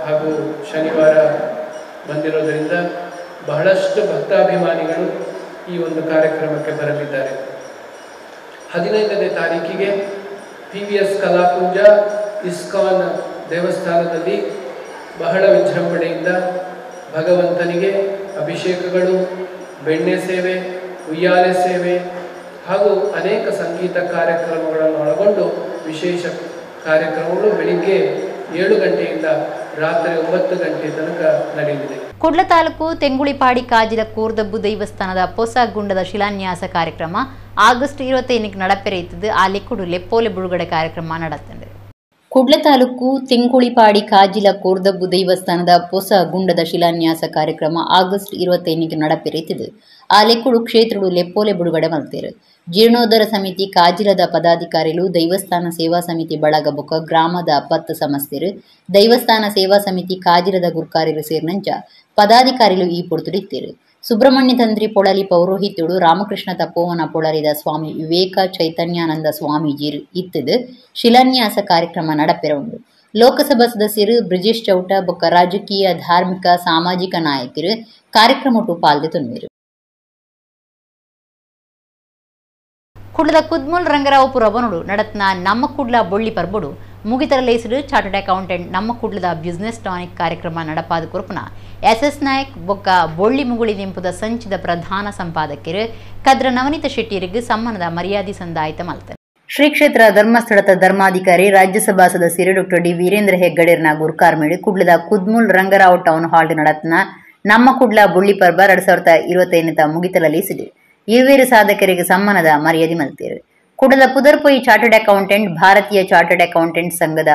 ಹಾಗೂ ಶನಿವಾರ ಬಂದಿರೋದರಿಂದ ಬಹಳಷ್ಟು ಭಕ್ತಾಭಿಮಾನಿಗಳು ಈ ಒಂದು ಕಾರ್ಯಕ್ರಮಕ್ಕೆ ಬರಲಿದ್ದಾರೆ. 15ನೇ ತಾರೀಕಿಗೆ PVS ಕಲಾಪೂಜಾ ಇಸ್ಕಾನ್ ದೇವಸ್ಥಾನದಲ್ಲಿ ಬಹಳ ವಿಜೃಂಭಣೆಯಿಂದ ಭಗವಂತನಿಗೆ ಅಭಿಷೇಕಗಳು, ಬೆಣ್ಣೆ ಸೇವೆ, ಉಯ್ಯಾಲೆ ಸೇವೆ ಹಾಗೂ ಅನೇಕ ಸಂಗೀತ ಕಾರ್ಯಕ್ರಮಗಳನ್ನು ಒಳಗೊಂಡು ವಿಶೇಷ ಕಾರ್ಯಕ್ರಮಗಳು ಬೆಳಿಗ್ಗೆ 7 ಗಂಟೆಯಿಂದ ರಾತ್ರಿ 9 ಗಂಟೆ ತನಕ ನಡೆಯಲಿದೆ. ಕುಡ್ಲ ತಾಲೂಕು ತೆಂಗುಳಿಪಾಡಿ ಕಾಜಿಲ ಕೂರ್ದಬ್ಬು ದೇವಸ್ಥಾನದ ಹೊಸ ಗುಂಡದ ಶಿಲಾನ್ಯಾಸ ಕಾರ್ಯಕ್ರಮ ಆಗಸ್ಟ್ 25 ನಡಪೆರೆಯುತ್ತದೆ. ಆ ಲೆಕ್ಕುಡು ಲೆಪ್ಪೋಲೆ ಬಿಡುಗಡೆ ಕಾರ್ಯಕ್ರಮ ನಡೆಯುತ್ತದೆ. ಕುಡ್ಲ ತಾಲೂಕು ತೆಂಗುಳಿಪಾಡಿ ಕಾಜಿಲ ಕೂರ್ದಬ್ಬು ದೇವಸ್ಥಾನದ ಹೊಸ ಗುಂಡದ ಶಿಲಾನ್ಯಾಸ ಕಾರ್ಯಕ್ರಮ ಆಗಸ್ಟ್ 25 ನಡಪೆರೆಯುತ್ತದೆ. ಆ ಲೆಕ್ಕುಡು ಕ್ಷೇತ್ರಡು ಲೆಪ್ಪೋಲೆ ಬಿಡುಗಡೆ ಮಾಡ್ತಾರೆ. ಜೀರ್ಣೋದ್ಧಾರ ಸಮಿತಿ ಕಾಜಿಲದ ಪದಾಧಿಕಾರಿಗಳು ದೈವಸ್ಥಾನ ಸೇವಾ ಸಮಿತಿ ಬಳಗ ಬೊಕ್ಕ ಗ್ರಾಮದ 10 ಸಮಸ್ಯರು ದೈವಸ್ಥಾನ ಸೇವಾ ಸಮಿತಿ ಕಾಜಿಲದ ಗುರ್ಕಾರ್ಯರು ಸೇರಿನಂಚ ಪದಾಧಿಕಾರಿಗಳು ಈ ಪೊರ್ತುಡಿತ್ತೇರು. ಸುಬ್ರಹ್ಮಣ್ಯ ತಂತ್ರಿ ಪೊಳಲಿ ಪೌರೋಹಿತ್ಯುಡು ರಾಮಕೃಷ್ಣ ತಪೋವನ ಪೊಳಲಿದ ಸ್ವಾಮಿ ವಿವೇಕ ಚೈತನ್ಯಾನಂದ ಸ್ವಾಮೀಜಿ ಇತ್ತದು ಶಿಲಾನ್ಯಾಸ ಕಾರ್ಯಕ್ರಮ ನಡಪೆರ ಉಂಡು. ಲೋಕಸಭಾ ಸದಸ್ಯರು ಬ್ರಿಜೇಶ್ ಚೌಟ ಬೊಕ್ಕ ರಾಜಕೀಯ ಧಾರ್ಮಿಕ ಸಾಮಾಜಿಕ ನಾಯಕರು ಕಾರ್ಯಕ್ರಮಟು ಪಾಲ್ದೆ ತೊಂದಿರು. ಕುಡ್ಲದ ಕುದ್ಮುಲ್ ರಂಗರಾವ್ ಪುರಬನುಡು ನಡತ್ನ ನಮ್ಮ ಕುಡ್ಲ ಬೊಳ್ಳಿ ಪರ್ಬುಡು ಮುಗಿತರಲೇಸಿಡು ಚಾರ್ಟರ್ಡ್ ಅಕೌಂಟೆಂಟ್ ನಮ್ಮ ಕುಡ್ಲದ ಬಿಸ್ನೆಸ್ ಟಾನಿಕ್ ಕಾರ್ಯಕ್ರಮ ನಡಪಾದ ಕುರುಪುನ SS ನಾಯಕ್ ಬೊಕ್ಕ ಬೊಳ್ಳಿ ಮುಗುಳಿ ನಿಂಪುದ ಸಂಚಿದ ಪ್ರಧಾನ ಸಂಪಾದಕರು ಕದ್ರ ನವನೀತ ಶೆಟ್ಟಿಯರಿಗೆ ಸಮ್ಮಾನದ ಮರ್ಯಾದೆ ಸಂದಾಯಿತ ಮಲ್ತನೆ. ಶ್ರೀ ಕ್ಷೇತ್ರ ಧರ್ಮಸ್ಥಳದ ಧರ್ಮಾಧಿಕಾರಿ ರಾಜ್ಯಸಭಾ ಸದಸ್ಯರು ಡಾಕ್ಟರ್ ಡಿ ವೀರೇಂದ್ರ ಹೆಗ್ಗಡೆರ್ನ ಗುರುಕಾರ್ಮೇಡು ಕುಡ್ಲದ ಕುದ್ಮುಲ್ ರಂಗರಾವ್ ಟೌನ್ ಹಾಲ್ ನಡತ್ನ ನಮ್ಮ ಕುಡ್ಲ ಬೊಳ್ಳಿ ಪರ್ಬ 2025 ಮುಗಿತಲಲೇಸಿದೆ. ಇರುವೇರು ಸಾಧಕರಿಗೆ ಸಮ್ಮಾನದ ಮರ್ಯಾದೆ ಮಲ್ತೇರು. ಕುಡ್ಲದ ಪುದರ್ಪೊಯಿ ಚಾರ್ಟರ್ಡ್ ಅಕೌಂಟೆಂಟ್ ಭಾರತೀಯ ಚಾರ್ಟರ್ಡ್ ಅಕೌಂಟೆಂಟ್ ಸಂಘದ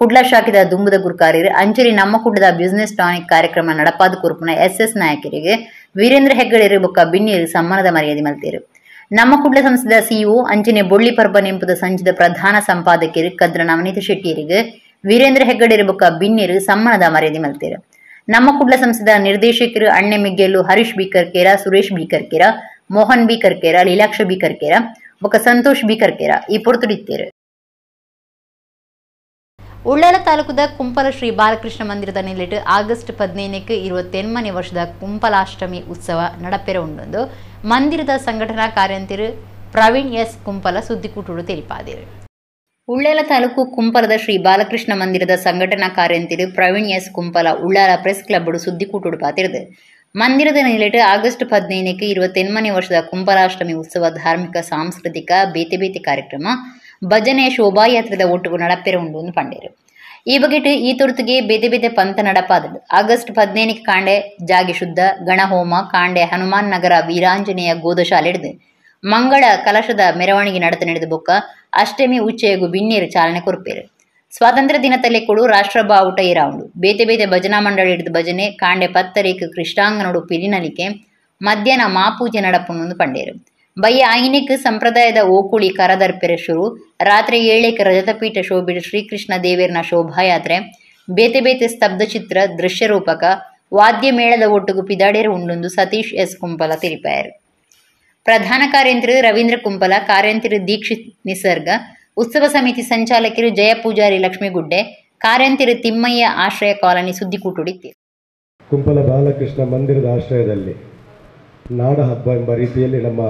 ಕುಡ್ಲ ಶಾಖದ ದುಂಬುದ ಗುರುಕಾರ್ಯರು ಅಂಚರಿ ನಮ್ಮ ಕುಡ್ಲದ ಬಿಸ್ನೆಸ್ ಟಾನಿಕ್ ಕಾರ್ಯಕ್ರಮ ನಡಪಾದ ಕುರುಪುನ SS ನಾಯಕರಿಗೆ ವೀರೇಂದ್ರ ಹೆಗ್ಗಡೆರು ಬೊಕ್ಕ ಬಿನ್ನಿರು ಸಮ್ಮಾನದ ಮರ್ಯಾದೆ ಮಲ್ತೇರು. ನಮ್ಮ ಕುಡ್ಲ ಸಂಸ್ಥೆದ CEO ಅಂಚನೆ ಬೊಳ್ಳಿ ಪರ್ಬ ನೆಂಪುದ ಸಂಚಿದ ಪ್ರಧಾನ ಸಂಪಾದಕರು ಕದ್ರ ನವನೀತ ಶೆಟ್ಟಿಯರಿಗೆ ವೀರೇಂದ್ರ ಹೆಗ್ಗಡೆರು ಬೊಕ್ಕ ಬಿನ್ನಿರು ಸಮ್ಮಾನದ ಮರ್ಯಾದೆ ಮಲ್ತೇರು. ನಮ್ಮ ಕುಡ್ಲ ಸಂಸ್ಥೆದ ನಿರ್ದೇಶಕರು ಅಣ್ಣೆ ಮಿಗ್ಗೆಲ್ಲು ಹರೀಶ್ ಬಿ ಕರ್ಕೇರ, ಸುರೇಶ್ ಬಿ ಕರ್ಕೇರ, ಮೋಹನ್ ಬಿ ಕರ್ಕೇರ, ಲೀಲಾಕ್ಷ ಬಿ ಕರ್ಕೇರ ಬೊಕ್ಕ ಸಂತೋಷ್ ಬಿ ಕರ್ಕೇರ ಈ ಪೊರ್ತುಡಿತ್ತೇರು. ಉಳ್ಳಾಲ ತಾಲೂಕದ ಕುಂಪಲ ಶ್ರೀ ಬಾಲಕೃಷ್ಣ ಮಂದಿರದ ನಿಲ್ಲಿಟ್ಟು ಆಗಸ್ಟ್ 15ಕ್ಕೆ 28ನೇ ವರ್ಷದ ಕುಂಪಲಾಷ್ಟಮಿ ಉತ್ಸವ ನಡಪೆರ ಉಂಡು ಮಂದಿರದ ಸಂಘಟನಾ ಕಾರ್ಯಂತಿರು ಪ್ರವೀಣ್ ಎಸ್ ಕುಂಪಲ ಸುದ್ದಿಕೂಟರು ತಿಳಿಪಾದಿರು. ಉಳ್ಳಾಲ ತಾಲೂಕು ಕುಂಪಲದ ಶ್ರೀ ಬಾಲಕೃಷ್ಣ ಮಂದಿರದ ಸಂಘಟನಾ ಕಾರ್ಯಂತಿರು ಪ್ರವೀಣ್ ಎಸ್ ಕುಂಪಲ ಉಳ್ಳಾಲ ಪ್ರೆಸ್ ಕ್ಲಬ್ ಸುದ್ದಿಕೂಟರು ಪಾತಿರುದು ಮಂದಿರದ ನಿಲ್ಲಿಟ್ಟು ಆಗಸ್ಟ್ 15ಕ್ಕೆ 28ನೇ ವರ್ಷದ ಕುಂಪಲಾಷ್ಟಮಿ ಉತ್ಸವ ಧಾರ್ಮಿಕ ಸಾಂಸ್ಕೃತಿಕ ಬೇತೆ ಕಾರ್ಯಕ್ರಮ ಭಜನೆ ಶೋಭಾಯಾತ್ರೆದ ಒಟ್ಟಿಗೂ ನಡಪೆರ ಉಂಡು ಪಂಡೇರು. ಈ ಬಗೆಟ್ ಈ ತುರ್ತುಗೆ ಬೇತೆ ಪಂಥ ನಡಪಾದಳು. ಆಗಸ್ಟ್ 15ಕ್ಕೆ ಕಾಂಡೆ ಜಾಗಿ ಶುದ್ಧ ಗಣಹೋಮ ಕಾಂಡೆ ಹನುಮಾನ್ ನಗರ ವೀರಾಂಜನೇಯ ಗೋದಶಾಲೆ ಹಿಡಿದು ಮಂಗಳ ಕಲಶದ ಮೆರವಣಿಗೆ ನಡತ ನಡೆದ ಬೊಕ್ಕ ಅಷ್ಟಮಿ ಉಚ್ಚೆಯಗೂ ಬಿಣ್ಣೀರು ಚಾಲನೆ ಕೊರ್ಪೇರು. ಸ್ವಾತಂತ್ರ್ಯ ದಿನದಲ್ಲೇ ಕೊಡು ರಾಷ್ಟ್ರ ಬಾವುಟ ಇರಾವುಂಡು ಬೇತೆ ಭಜನಾ ಮಂಡಳಿ ಹಿಡಿದು ಭಜನೆ ಕಾಂಡೆ ಪತ್ತರೇಕು ಕೃಷ್ಣಾಂಗನೋಡು ಪಿರಿನಲಿಕೆ ಮಧ್ಯಾಹ್ನ ಮಾಪೂಜೆ ನಡಪುಂಡು ಪಂಡೇರು. ಬಯ್ಯ ಐನಿಕ್ ಸಂಪ್ರದಾಯದ ಓಕುಳಿ ಕರದರ್ಪೆರ ಶುರು ರಾತ್ರಿ 7ಕ್ಕೆ ರಜತಪೀಠ ಶೋಭಿಡ ಶ್ರೀಕೃಷ್ಣ ದೇವೇರ್ನ ಶೋಭಾಯಾತ್ರೆ ಬೇತೆ ಸ್ತಬ್ಧ ಚಿತ್ರ ದೃಶ್ಯರೂಪಕ ವಾದ್ಯ ಮೇಳದ ಒಟ್ಟಿಗೂ ಪಿದಾಡೇರು ಉಂಡು ಸತೀಶ್ ಎಸ್ ಕುಂಪಲ ತಿಳಿಪಾಯರು. ಪ್ರಧಾನ ಕಾರ್ಯಂತ್ರಿ ರವೀಂದ್ರ ಕುಂಪಲ ಕಾರ್ಯಂತ್ರಿ ದೀಕ್ಷಿತ್ ನಿಸರ್ಗ ಉತ್ಸವ ಸಮಿತಿ ಸಂಚಾಲಕರು ಜಯ ಪೂಜಾರಿ ಲಕ್ಷ್ಮೀಗುಡ್ಡೆ ಕಾರ್ಯಂತ್ರಿ ತಿಮ್ಮಯ್ಯ ಆಶ್ರಯ ಕಾಲನಿ ಸುದ್ದಿಕೂಟುಡಿತ್ತು. ಕುಂಪಲ ಬಾಲಕೃಷ್ಣ ಮಂದಿರದ ಆಶ್ರಯದಲ್ಲಿ ನಾಡ ಹಬ್ಬ ಎಂಬ ರೀತಿಯಲ್ಲಿ ನಮ್ಮ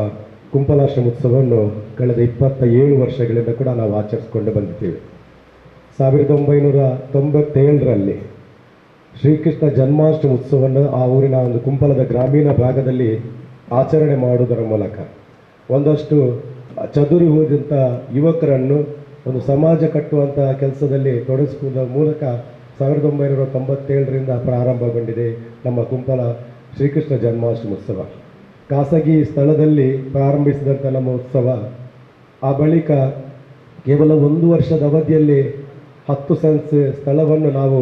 ಕುಂಪಲಾಷ್ಟಮಿ ಉತ್ಸವವನ್ನು ಕಳೆದ 27 ವರ್ಷಗಳಿಂದ ಕೂಡ ನಾವು ಆಚರಿಸಿಕೊಂಡು ಬಂದಿದ್ದೇವೆ. 1997ರಲ್ಲಿ ಶ್ರೀಕೃಷ್ಣ ಜನ್ಮಾಷ್ಟಮಿ ಉತ್ಸವವನ್ನು ಆ ಊರಿನ ಒಂದು ಕುಂಪಲದ ಗ್ರಾಮೀಣ ಭಾಗದಲ್ಲಿ ಆಚರಣೆ ಮಾಡುವುದರ ಮೂಲಕ ಒಂದಷ್ಟು ಚದುರಿ ಹೋದಂಥ ಯುವಕರನ್ನು ಒಂದು ಸಮಾಜ ಕಟ್ಟುವಂಥ ಕೆಲಸದಲ್ಲಿ ತೊಡಗಿಸುವುದರ ಮೂಲಕ 1997ರಿಂದ ಪ್ರಾರಂಭಗೊಂಡಿದೆ ನಮ್ಮ ಕುಂಪಲ ಶ್ರೀಕೃಷ್ಣ ಜನ್ಮಾಷ್ಟಮಿ ಉತ್ಸವ. ಖಾಸಗಿ ಸ್ಥಳದಲ್ಲಿ ಪ್ರಾರಂಭಿಸಿದಂಥ ನಮ್ಮ ಉತ್ಸವ ಆ ಬಳಿಕ ಕೇವಲ 1 ವರ್ಷದ ಅವಧಿಯಲ್ಲಿ 10 ಸೆನ್ಸ್ ಸ್ಥಳವನ್ನು ನಾವು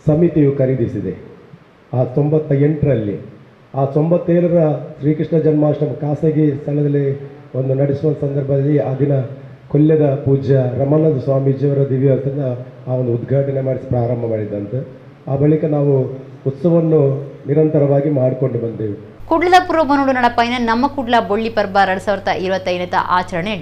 ಸಮಿತಿಯು ಖರೀದಿಸಿದೆ. ಆ 98ರಲ್ಲಿ ಆ 97ರ ಶ್ರೀಕೃಷ್ಣ ಜನ್ಮಾಷ್ಟಮಿ ಖಾಸಗಿ ಸ್ಥಳದಲ್ಲಿ ಒಂದು ನಡೆಸುವ ಸಂದರ್ಭದಲ್ಲಿ ಆ ದಿನ ಕೊಲ್ಯದ ಪೂಜ್ಯ ರಮಾನಂದ ಸ್ವಾಮೀಜಿಯವರ ದಿವ್ಯದಿಂದ ಆ ಒಂದು ಉದ್ಘಾಟನೆ ಮಾಡಿಸಿ ಪ್ರಾರಂಭ ಮಾಡಿದಂತೆ ಆ ಬಳಿಕ ನಾವು ಉತ್ಸವವನ್ನು ನಿರಂತರವಾಗಿ ಮಾಡಿಕೊಂಡು ಬಂದೆವು. ಕುಡ್ಲದ ಪುರಬನೋಡು ನಡಪಾಯಿನ ನಮ್ಮ ಕುಡ್ಲ ಬೊಳ್ಳಿ ಪರ್ಬ 2025 ಆಚರಣೆ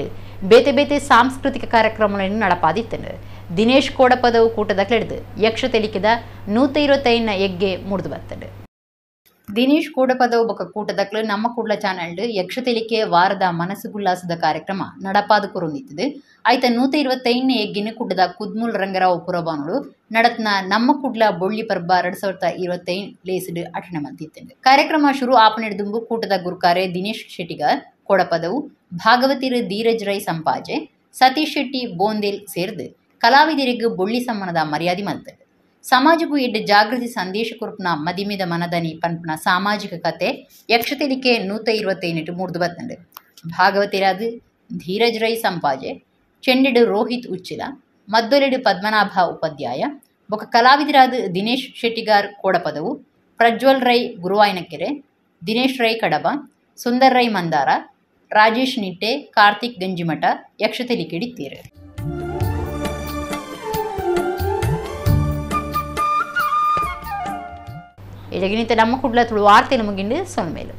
ಬೇತೆ ಸಾಂಸ್ಕೃತಿಕ ಕಾರ್ಯಕ್ರಮಗಳನ್ನು ನಡಪಾದಿತ್ತನು. ದಿನೇಶ್ ಕೋಡಪದವು ಕೂಟದ ಕೆಳೆದು ಯಕ್ಷ ತೆಲಿಕೆದ 125ನ ಎಗ್ಗೆ ಮುರಿದು ಬರ್ತದೆ. ದಿನೇಶ್ ಕೋಡಪದವು ಬೊಕ್ಕ ಕೂಟದಕ್ಲು ನಮ್ಮ ಕುಡ್ಲ ಚಾನಲ್ ಯಕ್ಷ ತೆಲಿಕೆ ವಾರದ ಮನಸ್ಸುಗುಲ್ಲಾಸದ ಕಾರ್ಯಕ್ರಮ ನಡಪಾದ ಕುರುಂದಿತ್ತದು. ಆಯ್ತ 125ನೇ ಎಗ್ಗಿನ ಕುಡ್ಡದ ಕುದ್ಮೂಲ್ ರಂಗರಾವ್ ಪುರಬಾನುಡು ನಡತ್ನ ನಮ್ಮ ಕುಡ್ಲ ಬೊಳ್ಳಿ ಪರ್ಬ 2025 ಲೇಸಿಡ್ ಅಟೆಂಡ್ ಮಂತಿತ್ತು. ಕಾರ್ಯಕ್ರಮ ಶುರು ಆಪನೆಡ್ದುಂಬು ಕೂಟದ ಗುರುಕಾರೆ ದಿನೇಶ್ ಶೆಟ್ಟಿಗಾರ್ ಕೋಡಪದವು ಭಾಗವತಿರು ಧೀರಜ್ ರೈ ಸಂಪಾಜೆ ಸತೀಶ್ ಶೆಟ್ಟಿ ಬೋಂದೇಲ್ ಸೇರಿದು ಕಲಾವಿದರಿಗೆ ಬೊಳ್ಳಿ ಸಮ್ಮಾನದ ಮರ್ಯಾದೆ ಮಲ್ತದೆ. ಸಮಾಜಕ್ಕೂ ಎಡ್ಡು ಜಾಗೃತಿ ಸಂದೇಶ ಕುರುಪ್ನ ಮದಿಮೆದ ಮನದನಿ ಪನ್ಪನ ಸಾಮಾಜಿಕ ಕತೆ ಯಕ್ಷತೆಲಿಕೆ 125 ಮುರಿದು ಬರ್ತಂಡು. ಭಾಗವತಿರಾದು ಧೀರಜ್ ರೈ ಸಂಪಾಜೆ ಚೆಂಡೆಡು ರೋಹಿತ್ ಉಚ್ಚಿಲ ಮದ್ದೊಲೆಡು ಪದ್ಮನಾಭ ಉಪಾಧ್ಯಾಯ ಬೊಕ್ಕ ಕಲಾವಿದರಾದ ದಿನೇಶ್ ಶೆಟ್ಟಿಗಾರ್ ಕೋಡಪದವು ಪ್ರಜ್ವಲ್ ರೈ ಗುರುವಾಯನಕೆರೆ ದಿನೇಶ್ ರೈ ಕಡಬ ಸುಂದರ್ ರೈ ಮಂದಾರ ರಾಜೇಶ್ ನಿಟ್ಟೆ ಕಾರ್ತಿಕ್ ಗಂಜಿಮಠ ಯಕ್ಷತೆಲಿಕೆಡಿತ್ತೀರು. ಇಲ್ಲಿಗಿನಿತ ನಮ್ಮ ಕುಡ್ಲ ತುಳು ವಾರ್ತೆಯನ್ನು ಮುಗಿಂಡು ಸೊನ್ಮೇಲು.